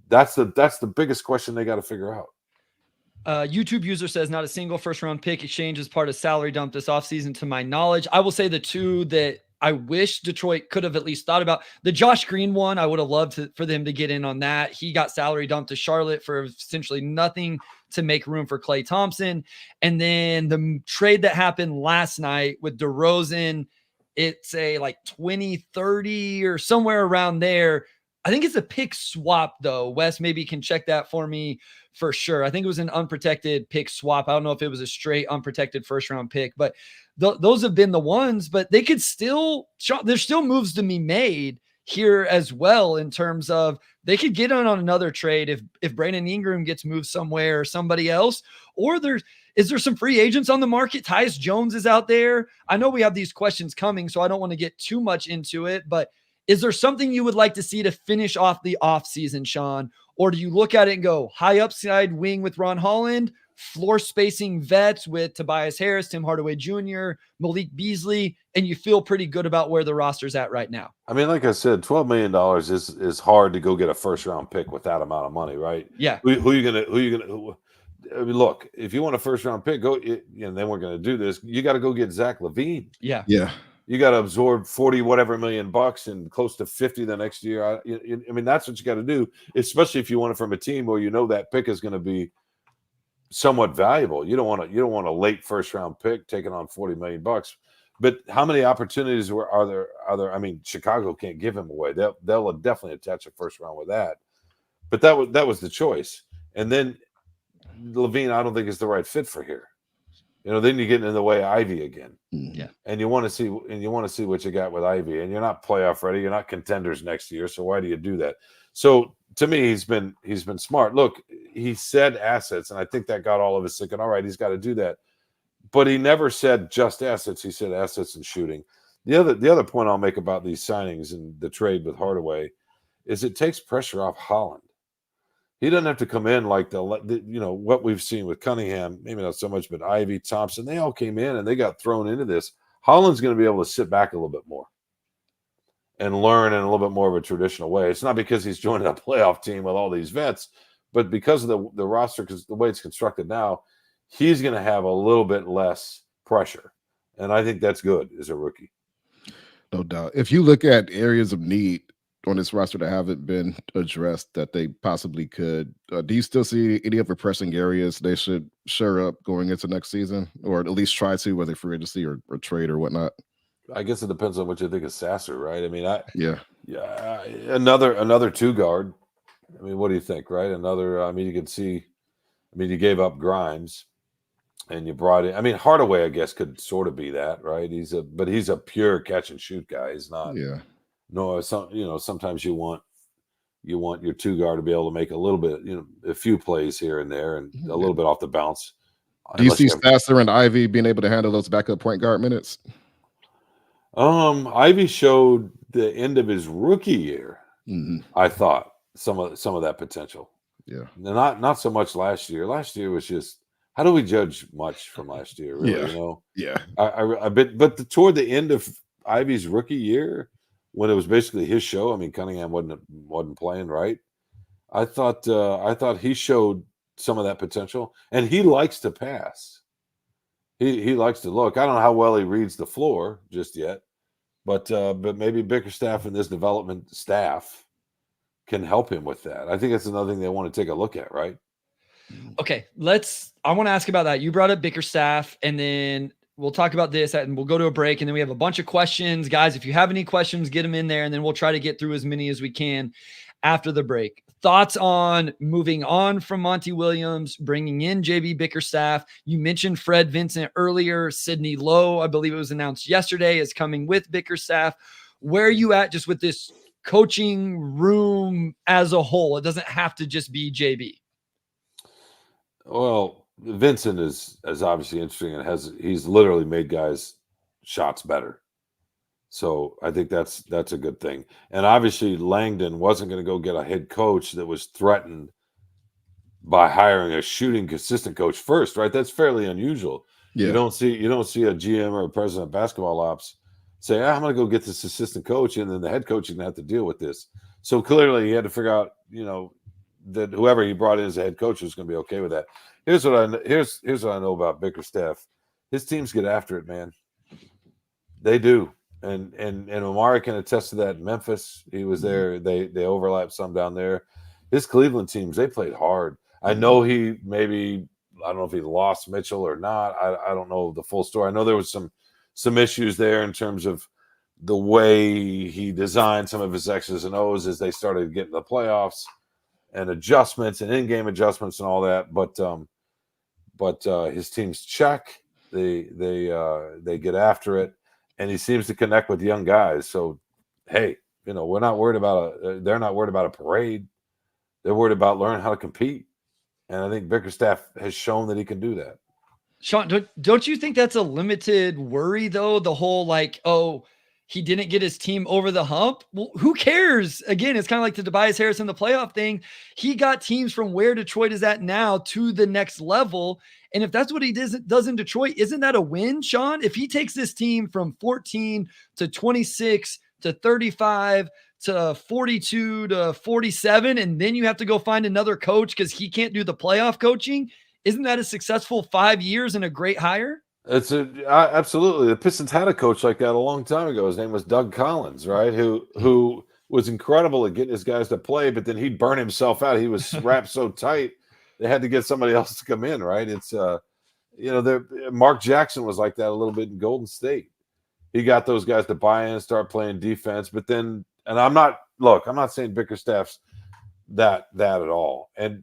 [SPEAKER 3] That's the biggest question they got to figure out.
[SPEAKER 1] YouTube user says not a single first-round pick exchange as part of salary dump this offseason to my knowledge. I will say the two that I wish Detroit could have at least thought about. The Josh Green one, I would have loved for them to get in on that. He got salary dumped to Charlotte for essentially nothing to make room for Klay Thompson. And then the trade that happened last night with DeRozan, it's a like 20-30 or somewhere around there. I think it's a pick swap, though. Wes maybe can check that for me for sure. I think it was an unprotected pick swap. I don't know if it was a straight unprotected first-round pick, but those have been the ones. But they could still – there's still moves to be made here as well in terms of they could get on another trade if Brandon Ingram gets moved somewhere or somebody else. Or is there some free agents on the market? Tyus Jones is out there. I know we have these questions coming, so I don't want to get too much into it, but – is there something you would like to see to finish off the offseason, Sean? Or do you look at it and go high upside wing with Ron Holland, floor spacing vets with Tobias Harris, Tim Hardaway Jr., Malik Beasley, and you feel pretty good about where the roster's at right now?
[SPEAKER 3] I mean, like I said, $12 million is hard to go get a first-round pick with that amount of money, right?
[SPEAKER 1] Yeah.
[SPEAKER 3] Who you gonna I mean, look, if you want a first-round pick, go. Then we're going to do this. You got to go get Zach LaVine.
[SPEAKER 1] Yeah.
[SPEAKER 2] Yeah.
[SPEAKER 3] You got to absorb 40 whatever million bucks and close to 50 the next year. I mean, that's what you got to do, especially if you want it from a team where that pick is going to be somewhat valuable. You don't want a late first round pick taking on 40 million bucks. But how many opportunities are there? I mean, Chicago can't give him away. They'll definitely attach a first round with that. But that was the choice. And then LaVine, I don't think is the right fit for here. Then you get in the way of Ivy again.
[SPEAKER 1] Yeah.
[SPEAKER 3] And you want to see what you got with Ivy. And you're not playoff ready. You're not contenders next year. So why do you do that? So to me, he's been smart. Look, he said assets, and I think that got all of us thinking, all right, he's got to do that. But he never said just assets. He said assets and shooting. The other point I'll make about these signings and the trade with Hardaway is it takes pressure off Holland. He doesn't have to come in like what we've seen with Cunningham, maybe not so much, but Ivy, Thompson, they all came in and they got thrown into this. Holland's going to be able to sit back a little bit more and learn in a little bit more of a traditional way. It's not because he's joining a playoff team with all these vets, but because of the roster, because the way it's constructed now, he's going to have a little bit less pressure. And I think that's good as a rookie.
[SPEAKER 2] No doubt. If you look at areas of need on this roster that haven't been addressed that they possibly could, do you still see any other pressing areas they should shore up going into next season, or at least try to, whether free agency or trade or whatnot?
[SPEAKER 3] I guess it depends on what you think of Sasser, right? I mean, another two guard. I mean, what do you think, right? You can see. I mean, you gave up Grimes, and you brought in. I mean, Hardaway, I guess, could sort of be that, right? He's a pure catch and shoot guy. He's not.
[SPEAKER 2] Yeah.
[SPEAKER 3] No, sometimes you want your two guard to be able to make a little bit, a few plays here and there, and a little bit off the bounce.
[SPEAKER 2] Do you see Sasser and Ivy being able to handle those backup point guard minutes?
[SPEAKER 3] Ivy showed the end of his rookie year.
[SPEAKER 2] Mm-hmm.
[SPEAKER 3] I thought some of that potential.
[SPEAKER 2] Yeah,
[SPEAKER 3] not so much last year. Last year was just, how do we judge much from last year? Really,
[SPEAKER 2] Yeah.
[SPEAKER 3] But toward the end of Ivy's rookie year, when it was basically his show, I mean, Cunningham wasn't playing, right? I thought he showed some of that potential, and he likes to pass. He likes to look. I don't know how well he reads the floor just yet, but maybe Bickerstaff and this development staff can help him with that. I think that's another thing they want to take a look at, right?
[SPEAKER 1] Okay, I want to ask about that. You brought up Bickerstaff, and then we'll talk about this and we'll go to a break, and then we have a bunch of questions. Guys, if you have any questions, get them in there, and then we'll try to get through as many as we can after the break. Thoughts on moving on from Monty Williams, bringing in JB Bickerstaff? You mentioned Fred Vincent earlier. Sidney Lowe, I believe it was announced yesterday, is coming with Bickerstaff. Where are you at just with this coaching room as a whole? It doesn't have to just be JB.
[SPEAKER 3] Well, Vincent is obviously interesting and he's literally made guys shots better. So I think that's a good thing. And obviously Langdon wasn't going to go get a head coach that was threatened by hiring a shooting consistent coach first, right? That's fairly unusual. Yeah. You don't see a GM or a president of basketball ops say, I'm going to go get this assistant coach, and then the head coach is going to have to deal with this. So clearly he had to figure out, that whoever he brought in as a head coach was going to be okay with that. Here's what I know about Bickerstaff. His teams get after it, man. They do. And Omari can attest to that in Memphis. He was there. They overlapped some down there. His Cleveland teams, they played hard. I know I don't know if he lost Mitchell or not. I don't know the full story. I know there was some issues there in terms of the way he designed some of his X's and O's as they started getting the playoffs and adjustments and in-game adjustments and all that. But his teams check. They get after it. And he seems to connect with young guys. So, hey, we're not worried about they're not worried about a parade. They're worried about learning how to compete. And I think Bickerstaff has shown that he can do that.
[SPEAKER 1] Sean, don't you think that's a limited worry, though? The whole he didn't get his team over the hump. Well, who cares? Again, it's kind of like the Tobias Harris in the playoff thing. He got teams from where Detroit is at now to the next level. And if that's what he does in Detroit, isn't that a win, Sean? If he takes this team from 14 to 26 to 35 to 42 to 47, and then you have to go find another coach because he can't do the playoff coaching, isn't that a successful 5 years and a great hire?
[SPEAKER 3] Absolutely. The Pistons had a coach like that a long time ago. His name was Doug Collins, right? Who was incredible at getting his guys to play, but then he'd burn himself out. He was wrapped so tight, they had to get somebody else to come in, right? It's Mark Jackson was like that a little bit in Golden State. He got those guys to buy in and start playing defense, but then, and I'm not saying Bickerstaff's that at all. And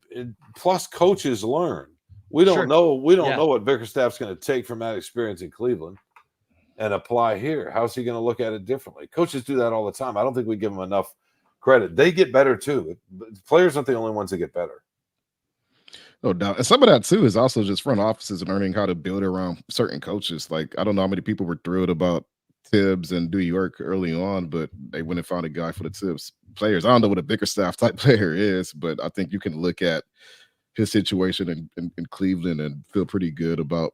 [SPEAKER 3] plus coaches learn. We don't know what Bickerstaff's going to take from that experience in Cleveland and apply here. How's he going to look at it differently? Coaches do that all the time. I don't think we give them enough credit. They get better too. Players aren't the only ones that get better.
[SPEAKER 2] No doubt. And some of that too is also just front offices and learning how to build around certain coaches. Like, I don't know how many people were thrilled about Tibbs and New York early on, but they went and found a guy for the Tibbs players. I don't know what a Bickerstaff type player is, but I think you can look at his situation in Cleveland and feel pretty good about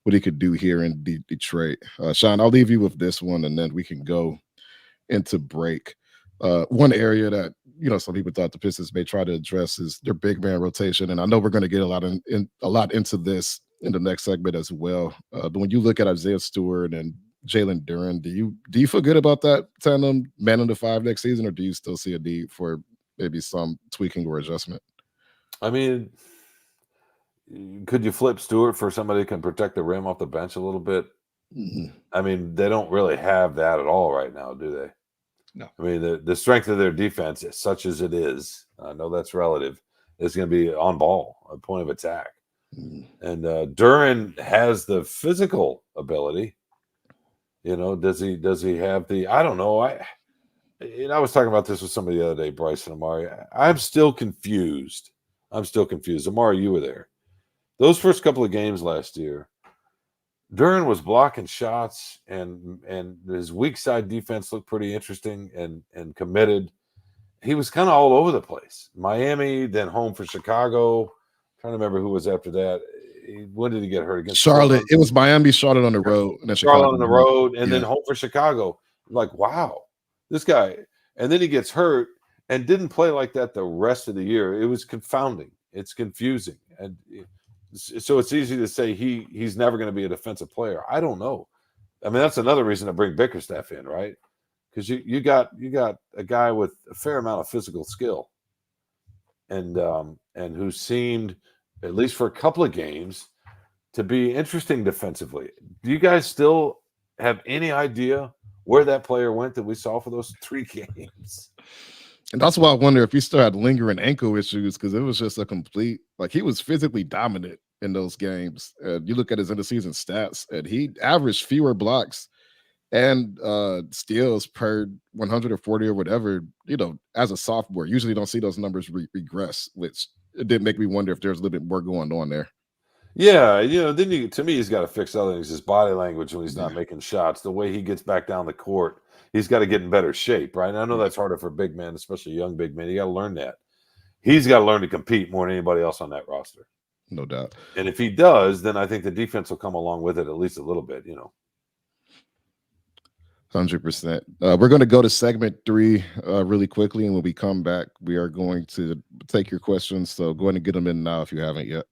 [SPEAKER 2] what he could do here in Detroit. Sean, I'll leave you with this one, and then we can go into break. One area that some people thought the Pistons may try to address is their big man rotation, and I know we're going to get a lot into this in the next segment as well. But when you look at Isaiah Stewart and Jalen Duren, do you feel good about that tandem man in the 5 next season, or do you still see a need for maybe some tweaking or adjustment?
[SPEAKER 3] I mean, could you flip Stewart for somebody who can protect the rim off the bench a little bit? Mm-hmm. I mean, they don't really have that at all right now, do they?
[SPEAKER 1] No.
[SPEAKER 3] I mean, the strength of their defense, such as it is, I know that's relative, is going to be on ball, a point of attack. Mm-hmm. And Duren has the physical ability. Does he have the? I don't know. I was talking about this with somebody the other day, Bryce and Omari. I'm still confused. Omari, you were there. Those first couple of games last year, Duren was blocking shots, and his weak side defense looked pretty interesting and committed. He was kind of all over the place. Miami, then home for Chicago. I'm trying to remember who was after that. When did he get hurt? Against
[SPEAKER 2] Charlotte. It was Miami, Charlotte on the road.
[SPEAKER 3] And then Charlotte on the road, and then home for Chicago. Like, wow, this guy. And then he gets hurt and didn't play like that the rest of the year. It was confounding. It's confusing. And so it's easy to say he's never going to be a defensive player. I don't know. I mean, that's another reason to bring Bickerstaff in, right? Because you got a guy with a fair amount of physical skill, and who seemed, at least for a couple of games, to be interesting defensively. Do you guys still have any idea where that player went that we saw for those 3 games?
[SPEAKER 2] And that's why I wonder if he still had lingering ankle issues, because it was just a complete, like, he was physically dominant in those games. And you look at his end of season stats, and he averaged fewer blocks and steals per 140 or whatever, as a sophomore. Usually don't see those numbers regress, which it did make me wonder if there's a little bit more going on there.
[SPEAKER 3] Yeah, then to me, he's got to fix other things. His body language when he's not making shots, the way he gets back down the court, he's got to get in better shape, right? And I know that's harder for big men, especially young big men. You got to learn that. He's got to learn to compete more than anybody else on that roster.
[SPEAKER 2] No doubt.
[SPEAKER 3] And if he does, then I think the defense will come along with it at least a little bit,
[SPEAKER 2] 100%. We're going to go to segment 3 really quickly, and when we come back, we are going to take your questions. So go ahead and get them in now if you haven't yet.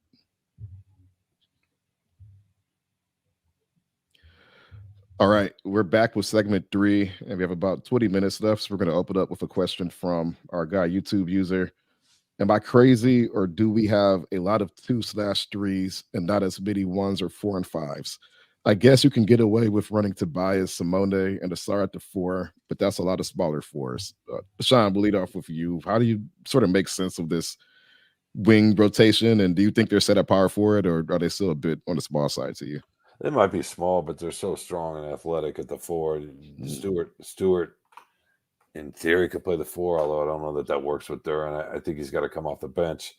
[SPEAKER 2] All right, we're back with segment 3, and we have about 20 minutes left. So we're going to open up with a question from our guy, YouTube user. Am I crazy, or do we have a lot of 2/3s and not as many 1s or 4 and 5s? I guess you can get away with running Tobias, Simone, and Asar at the 4, but that's a lot of smaller 4s. Sean, we'll lead off with you. How do you sort of make sense of this wing rotation, and do you think they're set at power forward, or are they still a bit on the small side to you?
[SPEAKER 3] They might be small, but they're so strong and athletic at the 4. Stewart, in theory, could play the 4, although I don't know that works with Duran. I think he's got to come off the bench.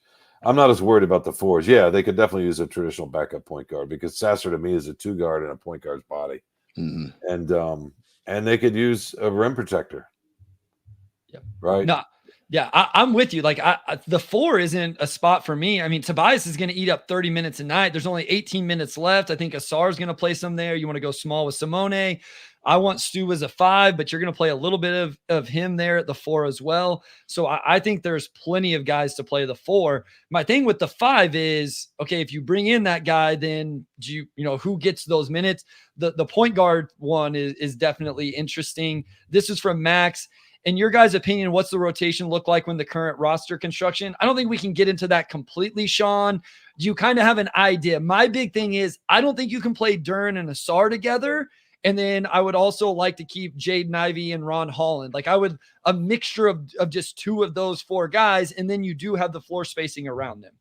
[SPEAKER 3] I'm not as worried about the 4s. Yeah, they could definitely use a traditional backup point guard, because Sasser to me is a 2 guard in a point guard's body, and they could use a rim protector.
[SPEAKER 1] Yeah,
[SPEAKER 3] right.
[SPEAKER 1] No, yeah, I'm with you. Like the 4 isn't a spot for me. I mean, Tobias is going to eat up 30 minutes a night. There's only 18 minutes left. I think Asar is going to play some there. You want to go small with Simone. I want Stu as a 5, but you're going to play a little bit of him there at the 4 as well. So I think there's plenty of guys to play the 4. My thing with the 5 is, okay, if you bring in that guy, then who gets those minutes? The point guard one is definitely interesting. This is from Max. In your guys' opinion, what's the rotation look like when the current roster construction? I don't think we can get into that completely, Sean. Do you kind of have an idea? My big thing is I don't think you can play Duran and Asar together. And then I would also like to keep Jaden Ivey and Ron Holland. Like a mixture of just 2 of those 4 guys, and then you do have the floor spacing around them.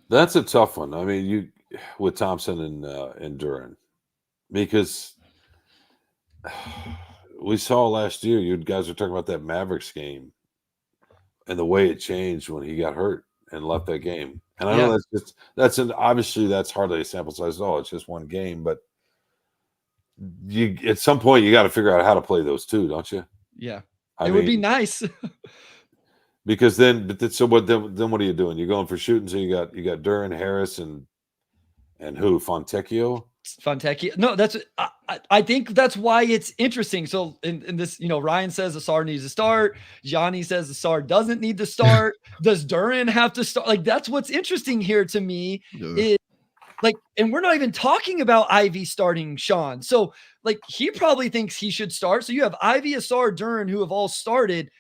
[SPEAKER 3] That's a tough one. I mean, with Thompson and Duran, because we saw last year, you guys were talking about that Mavericks game and the way it changed when he got hurt and left that game. And I know obviously that's hardly a sample size at all. It's just one game, but at some point you got to figure out how to play those 2, don't you?
[SPEAKER 1] Yeah, it would be nice.
[SPEAKER 3] Because then what are you doing? You're going for shooting. So you got Duran, Harris, and who? Fontecchio.
[SPEAKER 1] No, I think that's why it's interesting. So in this, Ryan says Asar needs to start. Johnny says Asar doesn't need to start. Does Duran have to start? Like, that's what's interesting here to me is, like, and we're not even talking about Ivy starting, Sean. So, like, he probably thinks he should start. So you have Ivy, Asar, Duran, who have all started.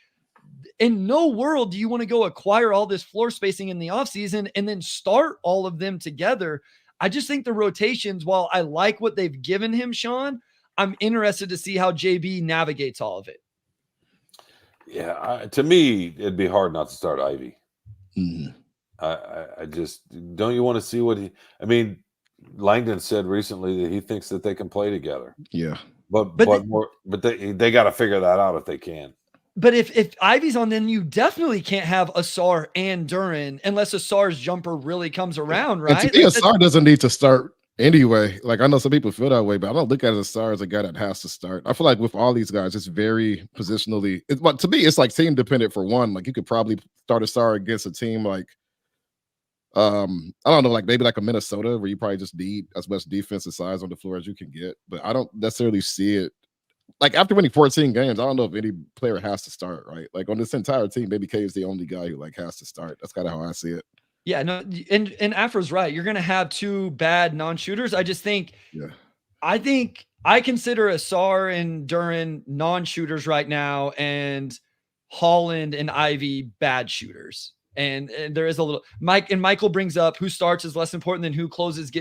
[SPEAKER 1] In no world do you want to go acquire all this floor spacing in the offseason and then start all of them together. I just think the rotations, while I like what they've given him, Sean, I'm interested to see how JB navigates all of it.
[SPEAKER 3] Yeah, to me, it'd be hard not to start Ivy.
[SPEAKER 2] Mm-hmm.
[SPEAKER 3] I just don't. You want to see what Langdon said recently that he thinks that they can play together.
[SPEAKER 2] Yeah,
[SPEAKER 3] but they got to figure that out if they can.
[SPEAKER 1] But if Ivy's on, then you definitely can't have Asar and Duran unless Asar's jumper really comes around, right?
[SPEAKER 2] And to me, Asar doesn't need to start anyway. Like, I know some people feel that way, but I don't look at Asar as a guy that has to start. I feel like with all these guys, it's very positionally. But to me, it's like team dependent for one. Like, you could probably start Asar against a team like, I don't know, like maybe like a Minnesota where you probably just need as much defensive size on the floor as you can get. But I don't necessarily see it. Like, after winning 14 games, I don't know if any player has to start, right? Like, on this entire team, maybe K is the only guy who like has to start. That's kind of how I see it.
[SPEAKER 1] Yeah, no, and Afro's right. You're going to have 2 bad non-shooters. I just think, I consider Asar and Duran non-shooters right now, and Holland and Ivy bad shooters. And there is a little Michael brings up who starts is less important than who closes.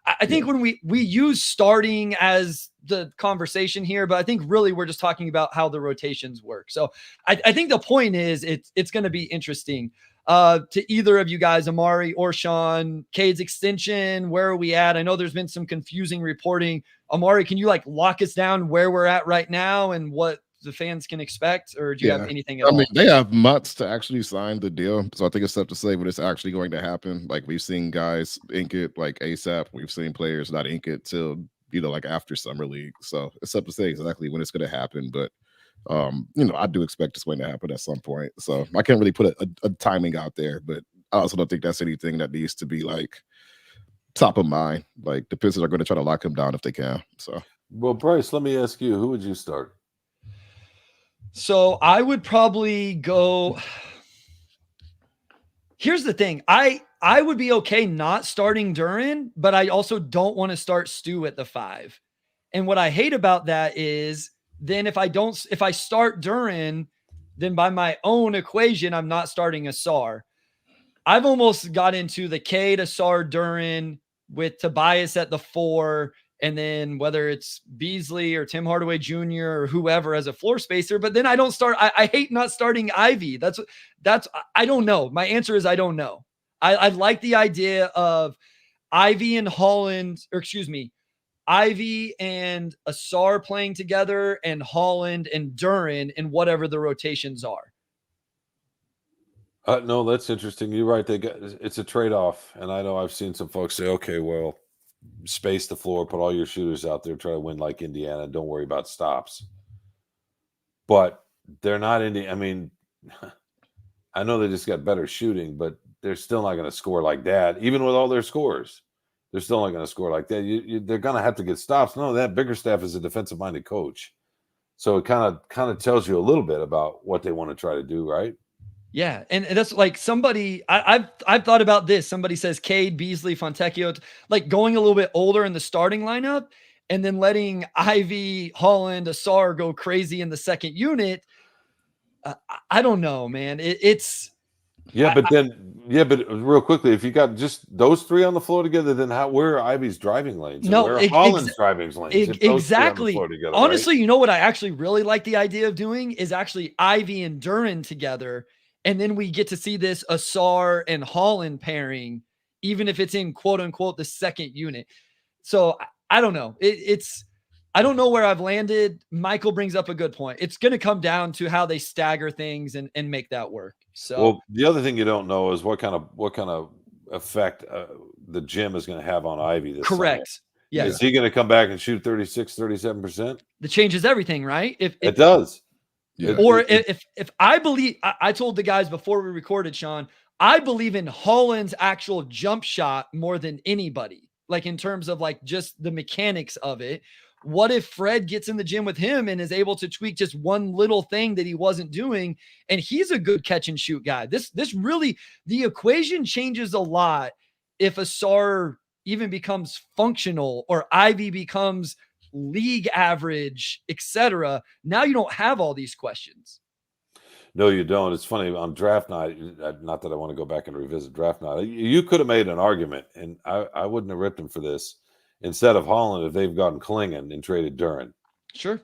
[SPEAKER 1] I think when we use starting as the conversation here, but I think really we're just talking about how the rotations work. So I think the point is it's going to be interesting to either of you guys, Omari or Sean. Cade's extension, where are we at? I know there's been some confusing reporting. Omari, can you like lock us down where we're at right now and what the fans can expect, or do you have anything at all?
[SPEAKER 2] I mean, they have months to actually sign the deal, so I think it's tough to say when it's actually going to happen. Like, we've seen guys ink it like ASAP. We've seen players not ink it till like after summer league. So it's tough to say exactly when it's going to happen, but I do expect it's going to happen at some point. So I can't really put a timing out there, but I also don't think that's anything that needs to be like top of mind. Like, the Pistons are going to try to lock him down if they can. So,
[SPEAKER 3] well, Bryce, let me ask you, who would you start?
[SPEAKER 1] So I would probably go. Here's the thing. I would be okay not starting Duren, but I also don't want to start Stu at the 5. And what I hate about that is then if I start Duren, then by my own equation, I'm not starting Asar. I've almost got into the Cade, Asar, Duren with Tobias at the 4. And then whether it's Beasley or Tim Hardaway Jr. or whoever as a floor spacer, but then I don't start. I hate not starting Ivy. I don't know. My answer is I don't know. I like the idea of Ivy and Ivy and Asar playing together and Holland and Duren and whatever the rotations are.
[SPEAKER 3] No, that's interesting. You're right. It's a trade-off. And I know I've seen some folks say, okay, well, space the floor, put all your shooters out there, try to win like Indiana. Don't worry about stops. But they're not I mean, I know they just got better shooting, but they're still not going to score like that. Even with all their scores, they're still not going to score like that. They're going to have to get stops. No, that bigger staff is a defensive-minded coach. So it kind of tells you a little bit about what they want to try to do, right?
[SPEAKER 1] Yeah, and that's like somebody I've thought about this. Somebody says Cade, Beasley, Fontecchio, like going a little bit older in the starting lineup, and then letting Ivy, Holland, Asar go crazy in the second unit. I don't know, man.
[SPEAKER 3] But real quickly, if you got just those 3 on the floor together, then where are Ivy's driving lanes?
[SPEAKER 1] No,
[SPEAKER 3] where are Holland's driving lanes?
[SPEAKER 1] Exactly.
[SPEAKER 3] Together,
[SPEAKER 1] honestly,
[SPEAKER 3] right?
[SPEAKER 1] You know what I actually really like the idea of doing is actually Ivy and Duren together. And then we get to see this Asar and Holland pairing, even if it's in quote unquote the second unit. So I don't know. I don't know where I've landed. Michael brings up a good point. It's going to come down to how they stagger things and make that work. So,
[SPEAKER 3] well, the other thing you don't know is what kind of effect the gym is going to have on Ivy this
[SPEAKER 1] correct.
[SPEAKER 3] Summer.
[SPEAKER 1] Yeah.
[SPEAKER 3] Is he going to come back and shoot 36, 37%?
[SPEAKER 1] That changes everything, right? If
[SPEAKER 3] it does.
[SPEAKER 2] Yeah.
[SPEAKER 1] If I believe, I told the guys before we recorded, Sean, I believe in Holland's actual jump shot more than anybody, like in terms of like just the mechanics of it. What if Fred gets in the gym with him and is able to tweak just one little thing that he wasn't doing? And he's a good catch and shoot guy. This really, the equation changes a lot if Asar even becomes functional or Ivy becomes league average, etc. Now you don't have all these questions.
[SPEAKER 3] No, you don't. It's funny on draft night. Not that I want to go back and revisit draft night. You could have made an argument, and I wouldn't have ripped him for this. Instead of Holland, if they've gotten Klingon and traded Duren,
[SPEAKER 1] sure,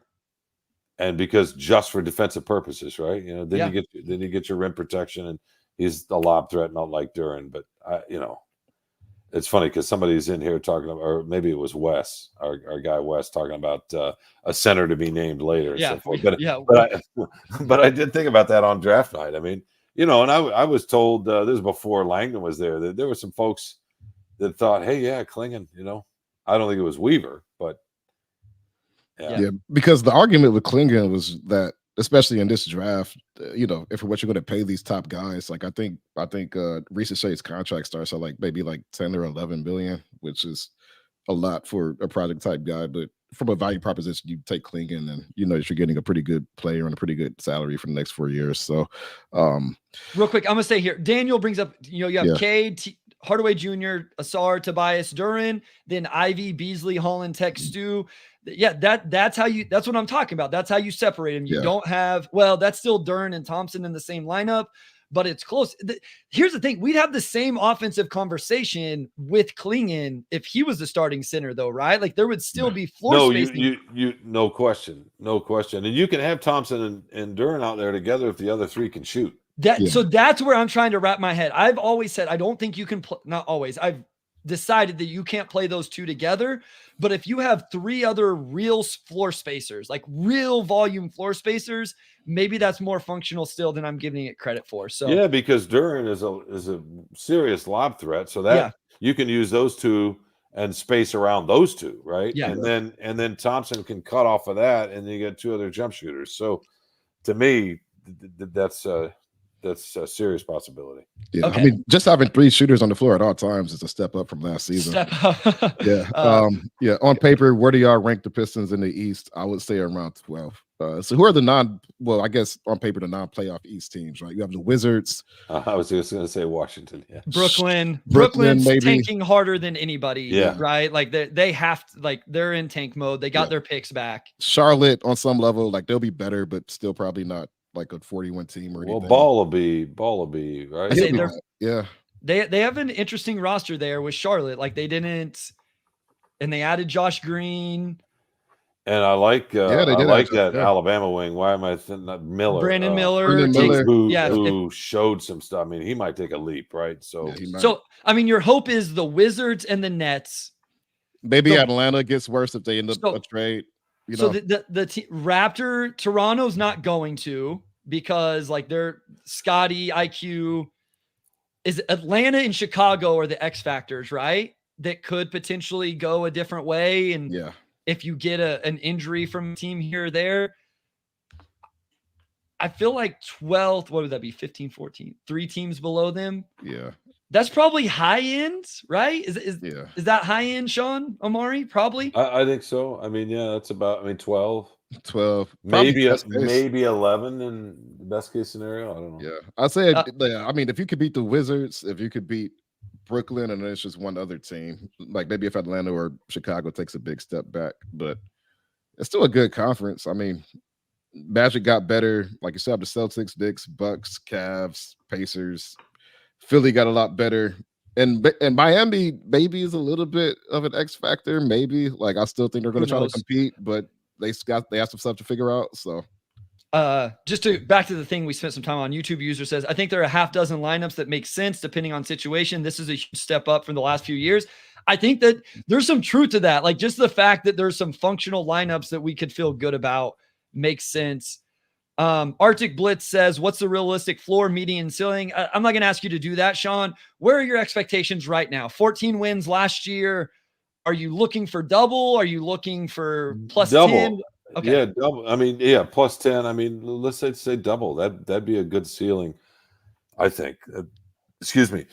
[SPEAKER 3] and because just for defensive purposes, right? Then you get your rim protection, and he's a lob threat, not like Duren. But it's funny because somebody's in here talking about, or maybe it was Wes, our guy Wes, talking about a center to be named later.
[SPEAKER 1] Yeah,
[SPEAKER 3] so but I did think about that on draft night. I mean, and I was told this was before Langdon was there, that there were some folks that thought, hey, yeah, Klingon, I don't think it was Weaver, but
[SPEAKER 2] yeah, because the argument with Klingon was that, especially in this draft, if for what you're going to pay these top guys, like I think Reese Shade's contract starts at like maybe like 10 or 11 billion, which is a lot for a project type guy. But from a value proposition, you take Klingon, and that you're getting a pretty good player and a pretty good salary for the next 4 years. So,
[SPEAKER 1] real quick, I'm gonna say here, Daniel brings up, you have Cade, Hardaway Jr., Asar, Tobias, Duren, then Ivy, Beasley, Holland, Tech, Stu. Yeah, that's what I'm talking about. That's how you separate them. You don't have, that's still Duren and Thompson in the same lineup, but it's close. Here's the thing. We'd have the same offensive conversation with Klingon if he was the starting center, though, right? Like there would still be floor spacing.
[SPEAKER 3] No question. And you can have Thompson and Duran out there together if the other three can shoot.
[SPEAKER 1] So that's where I'm trying to wrap my head. I've always said, I don't think you can not always. I've decided that you can't play those two together. But if you have three other real floor spacers, like real volume floor spacers, maybe that's more functional still than I'm giving it credit for. So
[SPEAKER 3] yeah, because Duran is a serious lob threat, so that you can use those two and space around those two, right?
[SPEAKER 1] Yeah.
[SPEAKER 3] And then Thompson can cut off of that, and you get two other jump shooters. So to me, that's a serious possibility.
[SPEAKER 2] Yeah, okay. I mean, just having three shooters on the floor at all times is a step up from last season.
[SPEAKER 1] Step up.
[SPEAKER 2] Yeah. On paper, where do y'all rank the Pistons in the East? I would say around 12. So who are the I guess on paper, the non-playoff East teams, right? You have the Wizards.
[SPEAKER 3] I was just going to say Washington. Yeah.
[SPEAKER 1] Brooklyn's maybe tanking harder than anybody.
[SPEAKER 3] Yeah.
[SPEAKER 1] Right. Like they have to, like they're in tank mode. They got their picks back.
[SPEAKER 2] Charlotte on some level, like they'll be better, but still probably not like a 41 team or anything.
[SPEAKER 3] Well, ball will be right.
[SPEAKER 1] They have an interesting roster there with Charlotte. Like they added Josh Green.
[SPEAKER 3] And I like that Alabama wing. Why am I not Miller?
[SPEAKER 1] Brandon Miller,
[SPEAKER 3] who showed some stuff. I mean, he might take a leap, right? So
[SPEAKER 1] I mean, your hope is the Wizards and the Nets.
[SPEAKER 2] Maybe Atlanta gets worse if they end up a trade.
[SPEAKER 1] The Raptor Toronto's not going to, because like they're Scotty IQ. Is Atlanta and Chicago are the X factors, right? That could potentially go a different way. And if you get an injury from a team here or there, I feel like 12th, what would that be? 15, 14, 3 teams below them.
[SPEAKER 2] Yeah.
[SPEAKER 1] That's probably high end, right? Is that high end, Sean Omari? Probably.
[SPEAKER 3] I think so. I mean, that's about 12.
[SPEAKER 2] 12.
[SPEAKER 3] Maybe 11 in the best case scenario. I don't know.
[SPEAKER 2] Yeah. I'd say I mean, if you could beat the Wizards, if you could beat Brooklyn, and then it's just one other team, like maybe if Atlanta or Chicago takes a big step back, but it's still a good conference. I mean, Magic got better. Like you said, the Celtics, Knicks, Bucks, Cavs, Pacers. Philly got a lot better. And Miami maybe is a little bit of an X factor. Maybe, like, I still think they're going to try to compete, but they have some stuff to figure out. So
[SPEAKER 1] just back to the thing we spent some time on. YouTube user says, I think there are a half dozen lineups that make sense depending on situation. This is a huge step up from the last few years. I think that there's some truth to that. Like just the fact that there's some functional lineups that we could feel good about makes sense. Arctic Blitz says, what's the realistic floor, median, ceiling? I'm not going to ask you to do that, Sean. Where are your expectations right now? 14 wins last year. Are you looking for double? Are you looking for plus
[SPEAKER 3] double?
[SPEAKER 1] 10? Okay.
[SPEAKER 3] Yeah, double. I mean, plus 10. I mean, let's say double. That'd be a good ceiling, I think. Excuse me.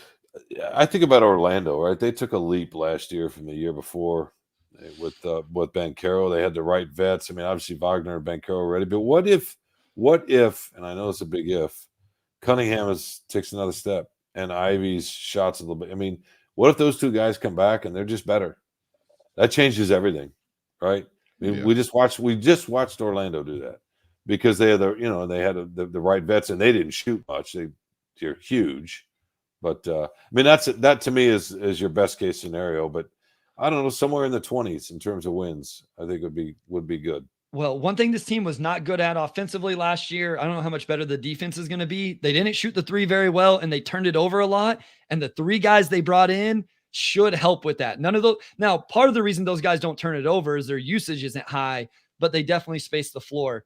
[SPEAKER 3] I think about Orlando, right? They took a leap last year from the year before with Banchero. They had the right vets. I mean, obviously Wagner and Banchero already. But what if, and I know it's a big if, Cunningham takes another step and Ivy's shots a little bit. I mean, what if those two guys come back and they're just better? That changes everything, right? I mean, we just watched Orlando do that because they had the right vets and they didn't shoot much. They're huge, but I mean that to me is your best case scenario. But I don't know, somewhere in the 20s in terms of wins, I think would be good.
[SPEAKER 1] Well, one thing this team was not good at offensively last year, I don't know how much better the defense is going to be. They didn't shoot the three very well, and they turned it over a lot. And the three guys they brought in should help with that. None of those. Now, part of the reason those guys don't turn it over is their usage isn't high, but they definitely space the floor.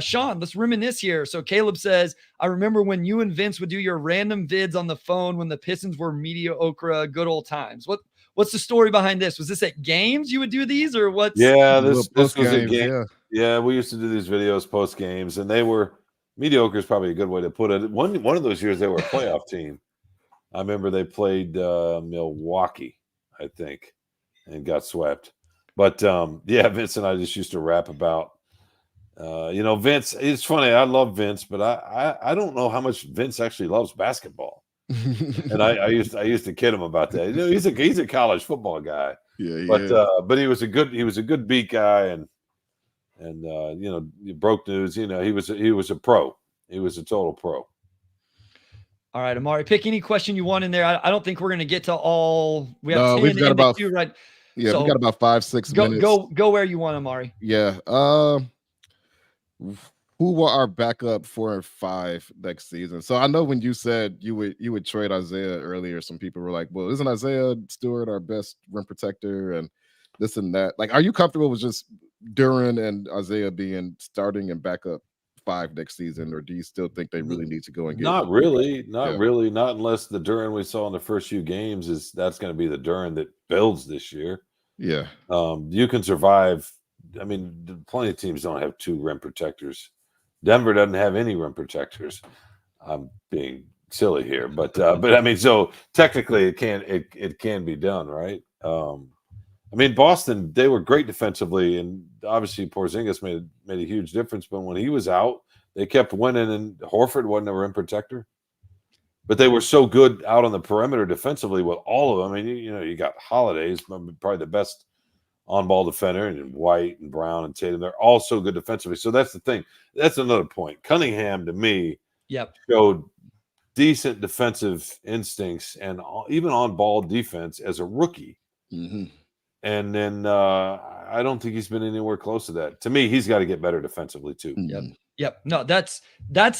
[SPEAKER 1] Sean, let's reminisce here. So Caleb says, I remember when you and Vince would do your random vids on the phone when the Pistons were mediocre, good old times. What's the story behind this? Was this at games you would do these, or what?
[SPEAKER 3] Yeah, this was a game. Yeah, we used to do these videos post games, and they were mediocre is probably a good way to put it. One of those years they were a playoff team. I remember they played Milwaukee, I think, and got swept. But Vince and I just used to rap about, Vince. It's funny. I love Vince, but I don't know how much Vince actually loves basketball. And I used to kid him about that. He's a college football guy.
[SPEAKER 2] Yeah,
[SPEAKER 3] but he was a good beat guy, and broke news. He was a pro. He was a total pro.
[SPEAKER 1] All right, Omari, pick any question you want in there. I don't think we're going to get to all. We have
[SPEAKER 2] No,
[SPEAKER 1] 10
[SPEAKER 2] we've got
[SPEAKER 1] in the
[SPEAKER 2] about
[SPEAKER 1] queue, right?
[SPEAKER 2] yeah,
[SPEAKER 1] So
[SPEAKER 2] we got about 5-6 minutes.
[SPEAKER 1] Go where you want, Omari.
[SPEAKER 2] Yeah. Who were our backup 4 and 5 next season? So I know when you said you would trade Isaiah earlier, some people were like, "Well, isn't Isaiah Stewart our best rim protector?" and this and that. Like, are you comfortable with just Duran and Isaiah being starting and backup 5 next season, or do you still think they really need to go and get?
[SPEAKER 3] Not really, not unless the Duran we saw in the first few games that's going to be the Duran that builds this year.
[SPEAKER 2] Yeah.
[SPEAKER 3] You can survive. I mean, plenty of teams don't have 2 rim protectors. Denver doesn't have any rim protectors. I'm being silly here, but I mean, so technically it can be done, right? I mean, Boston, they were great defensively, and obviously Porzingis made a huge difference. But when he was out, they kept winning, and Horford wasn't a rim protector. But they were so good out on the perimeter defensively with all of them. I mean, you got Holiday's probably the best on-ball defender, and White and Brown and Tatum. They're all so good defensively. So that's the thing. That's another point. Cunningham, to me, showed decent defensive instincts and even on-ball defense as a rookie.
[SPEAKER 2] Mm-hmm.
[SPEAKER 3] And then I don't think he's been anywhere close to that. To me, he's got to get better defensively too.
[SPEAKER 1] Yep. No, that's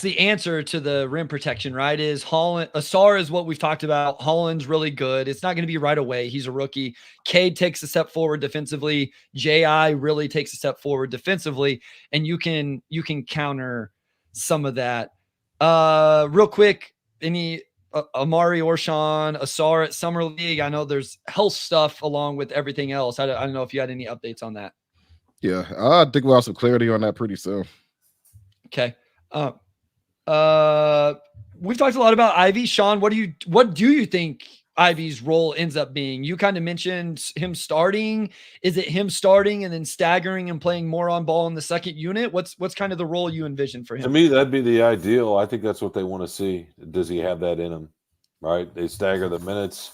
[SPEAKER 1] the answer to the rim protection, right? Is Holland, Asar is what we've talked about. Holland's really good. It's not going to be right away. He's a rookie. Cade takes a step forward defensively. J.I. really takes a step forward defensively, and you can counter some of that. Real quick, any Omari or Sean, Asar at Summer League? I know there's health stuff along with everything else. I don't know if you had any updates on that.
[SPEAKER 2] Yeah, I think we'll have some clarity on that pretty soon.
[SPEAKER 1] Okay. We've talked a lot about Ivy. Sean, what do you think Ivy's role ends up being? You kind of mentioned him starting. Is it him starting and then staggering and playing more on ball in the second unit? What's kind of the role you envision for him?
[SPEAKER 3] To me, that'd be the ideal. I think that's what they want to see. Does he have that in him? Right? They stagger the minutes.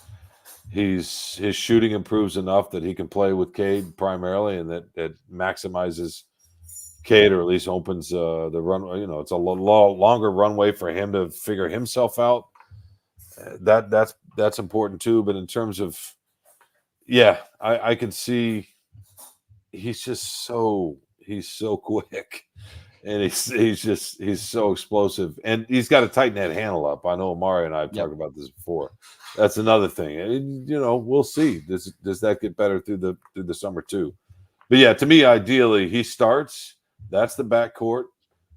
[SPEAKER 3] His shooting improves enough that he can play with Cade primarily, and that maximizes Cade, or at least opens the run. It's a longer runway for him to figure himself out. That's important too. But in terms of, I can see he's so quick, and he's so explosive, and he's got to tighten that handle up. I know Omari and I have talked about this before. That's another thing, and we'll see. Does that get better through the summer too? But yeah, to me, ideally, he starts. That's the backcourt.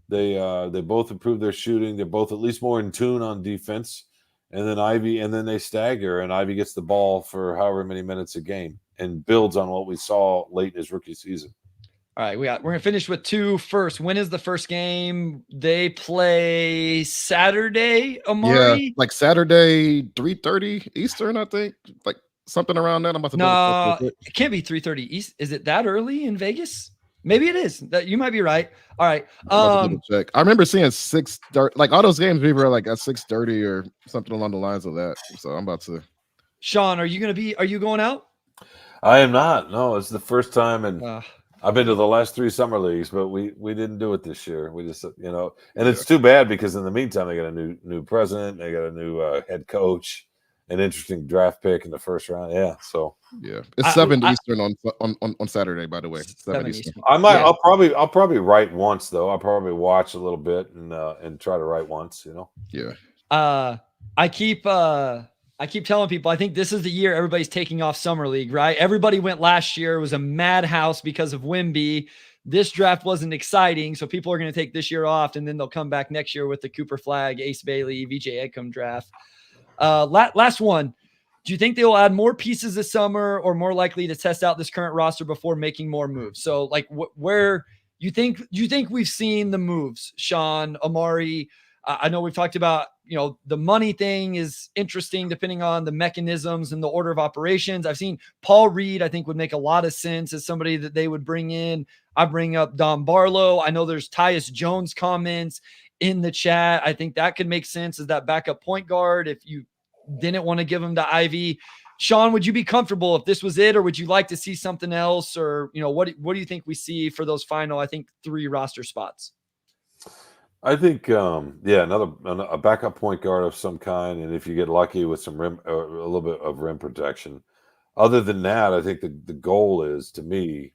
[SPEAKER 3] They both improve their shooting. They're both at least more in tune on defense. And then they stagger, and Ivy gets the ball for however many minutes a game and builds on what we saw late in his rookie season.
[SPEAKER 1] All right, we're gonna finish with 2 first. When is the first game? They play Saturday, Omari?
[SPEAKER 2] Yeah, like Saturday, 3:30 Eastern, I think. Like something around that. I'm about to
[SPEAKER 1] No, it can't be 3:30 East. Is it that early in Vegas? Maybe it is. That you might be right. All right.
[SPEAKER 2] Check. I remember seeing 6:30, like all those games we were like at 6:30 or something along the lines of that. So I'm about to.
[SPEAKER 1] Sean, are you going out?
[SPEAKER 3] I am not. No, it's the first time, and I've been to the last 3 summer leagues, but we didn't do it this year. We just and it's too bad because in the meantime they got a new president, they got a new head coach, an interesting draft pick in the first round. Yeah, so
[SPEAKER 2] it's 7 Eastern on Saturday. By the way, 7 Eastern.
[SPEAKER 3] I'll probably write once though. I'll probably watch a little bit and try to write once.
[SPEAKER 2] Yeah.
[SPEAKER 1] I keep telling people I think this is the year everybody's taking off summer league. Right? Everybody went last year. It was a madhouse because of Wemby. This draft wasn't exciting, so people are going to take this year off, and then they'll come back next year with the Cooper Flag, Ace Bailey, VJ Edcombe draft. Last one. Do you think they will add more pieces this summer, or more likely to test out this current roster before making more moves? So, like, where you think we've seen the moves, Sean, Omari? I know we've talked about, the money thing is interesting depending on the mechanisms and the order of operations. I've seen Paul Reed, I think would make a lot of sense as somebody that they would bring in. I bring up Don Barlow. I know there's Tyus Jones comments in the chat. I think that could make sense as that backup point guard if you didn't want to give him to Ivy. Sean, would you be comfortable if this was it, or would you like to see something else? Or, what do you think we see for those final, I think, 3 roster spots?
[SPEAKER 3] I think, a backup point guard of some kind, and if you get lucky with some rim, a little bit of rim protection. Other than that, I think the goal is, to me,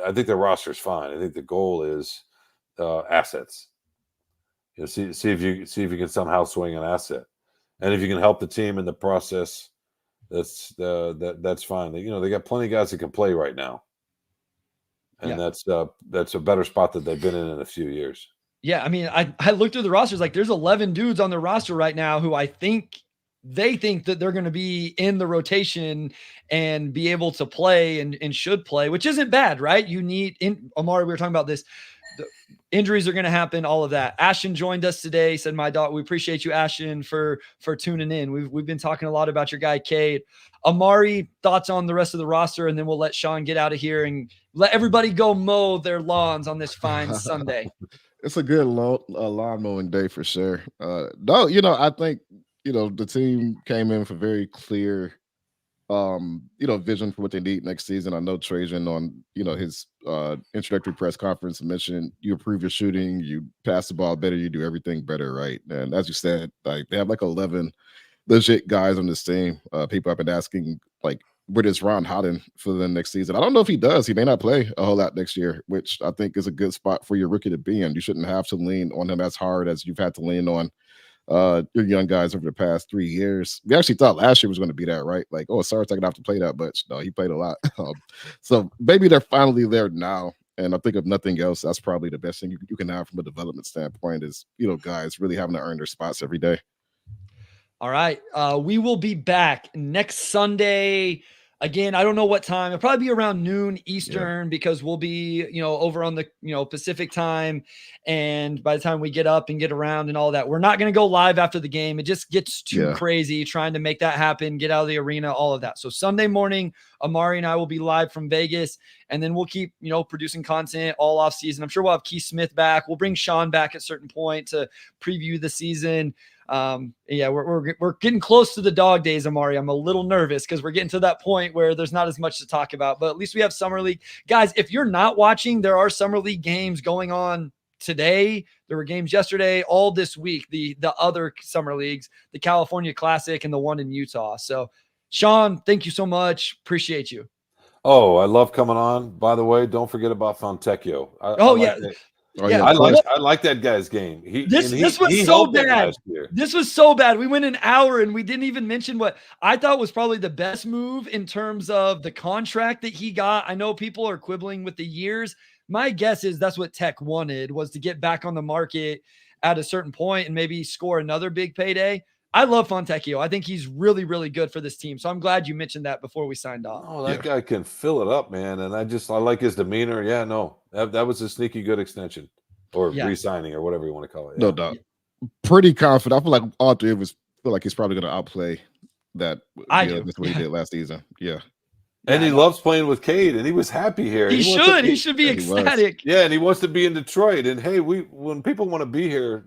[SPEAKER 3] I think the roster's fine. I think the goal is assets. See if you can somehow swing an asset, and if you can help the team in the process, that's fine. They got plenty of guys that can play right now, and that's a better spot that they've been in a few years.
[SPEAKER 1] Yeah, I mean, I looked through the rosters, like there's 11 dudes on the roster right now who they think that they're going to be in the rotation and be able to play and should play, which isn't bad, right? You need Omari, we were talking about this. The injuries are going to happen, all of that. Ashton joined us today, said, my dog, we appreciate you, Ashton, for tuning in. We've been talking a lot about your guy, Cade. Amari, thoughts on the rest of the roster, and then we'll let Sean get out of here and let everybody go mow their lawns on this fine Sunday.
[SPEAKER 2] It's a good lawn mowing day for sure. No, I think, the team came in for very clear, vision for what they need next season. I know Trajan on, his introductory press conference mentioned you improve your shooting, you pass the ball better, you do everything better, right? And as you said, like they have like 11 legit guys on this team. People have been asking, like, where does Ron Hodden for the next season? I don't know if he does. He may not play a whole lot next year, which I think is a good spot for your rookie to be in. You shouldn't have to lean on him as hard as you've had to lean on your young guys over the past 3 years. We actually thought last year was going to be that, right? Like, oh, Sarge not going to have to play that much. No, he played a lot. So maybe they're finally there now. And I think if nothing else, that's probably the best thing you can have from a development standpoint is, guys really having to earn their spots every day.
[SPEAKER 1] All right. We will be back next Sunday. Again, I don't know what time. It'll probably be around noon Eastern because we'll be, over on the, Pacific time. And by the time we get up and get around and all that, we're not going to go live after the game. It just gets too crazy trying to make that happen, get out of the arena, all of that. So Sunday morning, Omari and I will be live from Vegas, and then we'll keep, producing content all off season. I'm sure we'll have Keith Smith back. We'll bring Sean back at a certain point to preview the season. We're getting close to the dog days, Omari. I'm a little nervous because we're getting to that point where there's not as much to talk about, but at least we have summer league. Guys, if you're not watching, there are summer league games going on today. There were games yesterday, all this week, the other summer leagues, the California Classic and the one in Utah. So Sean, thank you so much. Appreciate you.
[SPEAKER 3] Oh, I love coming on. By the way, don't forget about Fontecchio. I like that guy's game. This was so bad.
[SPEAKER 1] This was so bad. We went an hour and we didn't even mention what I thought was probably the best move in terms of the contract that he got. I know people are quibbling with the years. My guess is that's what Tech wanted, was to get back on the market at a certain point and maybe score another big payday. I love Fontecchio. I think he's really, really good for this team. So I'm glad you mentioned that before we signed off.
[SPEAKER 3] Oh, that guy can fill it up, man. And I like his demeanor. Yeah, no, that was a sneaky good extension or re-signing or whatever you want to call it.
[SPEAKER 2] No doubt. Pretty confident. I feel like all three of us feel like he's probably going to outplay that. That's what he did last season. Yeah.
[SPEAKER 3] And he loves playing with Cade, and he was happy here.
[SPEAKER 1] He should be ecstatic.
[SPEAKER 3] Yeah, and he wants to be in Detroit. And hey, when people want to be here,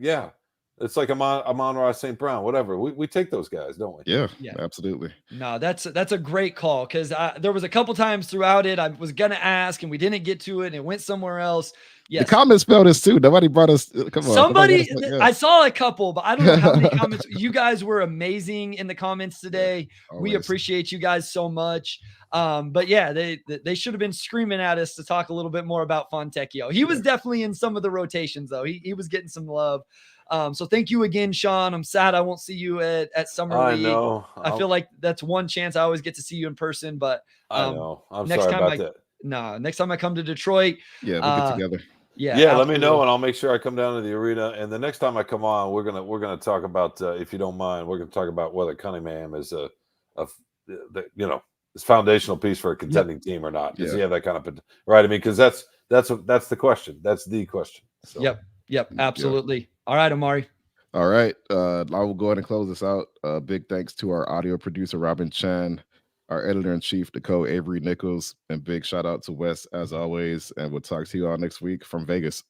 [SPEAKER 3] it's like Amon-Ra St. Brown, whatever. We take those guys, don't we?
[SPEAKER 2] Yeah, absolutely.
[SPEAKER 1] No, that's a great call, because there was a couple times throughout it I was gonna ask and we didn't get to it and it went somewhere else. Yes.
[SPEAKER 2] The comments spelled this too. Nobody brought us. Come on.
[SPEAKER 1] Somebody, I saw a couple, but I don't know how many comments. You guys were amazing in the comments today. We appreciate you guys so much. But yeah, they should have been screaming at us to talk a little bit more about Fontecchio. He was definitely in some of the rotations though. He was getting some love. So thank you again, Sean. I'm sad I won't see you at Summer League.
[SPEAKER 3] I know.
[SPEAKER 1] I feel like that's one chance I always get to see you in person, but
[SPEAKER 3] I know. I'm sorry about that.
[SPEAKER 1] No, next time I come to Detroit,
[SPEAKER 2] we'll get together.
[SPEAKER 3] Yeah, let me know and I'll make sure I come down to the arena. And the next time I come on, we're gonna talk about, if you don't mind, we're gonna talk about whether Cunningham is this foundational piece for a contending team or not. Does he have that kind of right? I mean, because that's the question. That's the question. So.
[SPEAKER 1] Yep, absolutely. All right, Omari.
[SPEAKER 2] All right. I will go ahead and close this out. Big thanks to our audio producer, Robin Chan, our editor-in-chief, Nicole Avery Nichols, and big shout out to Wes as always. And we'll talk to you all next week from Vegas.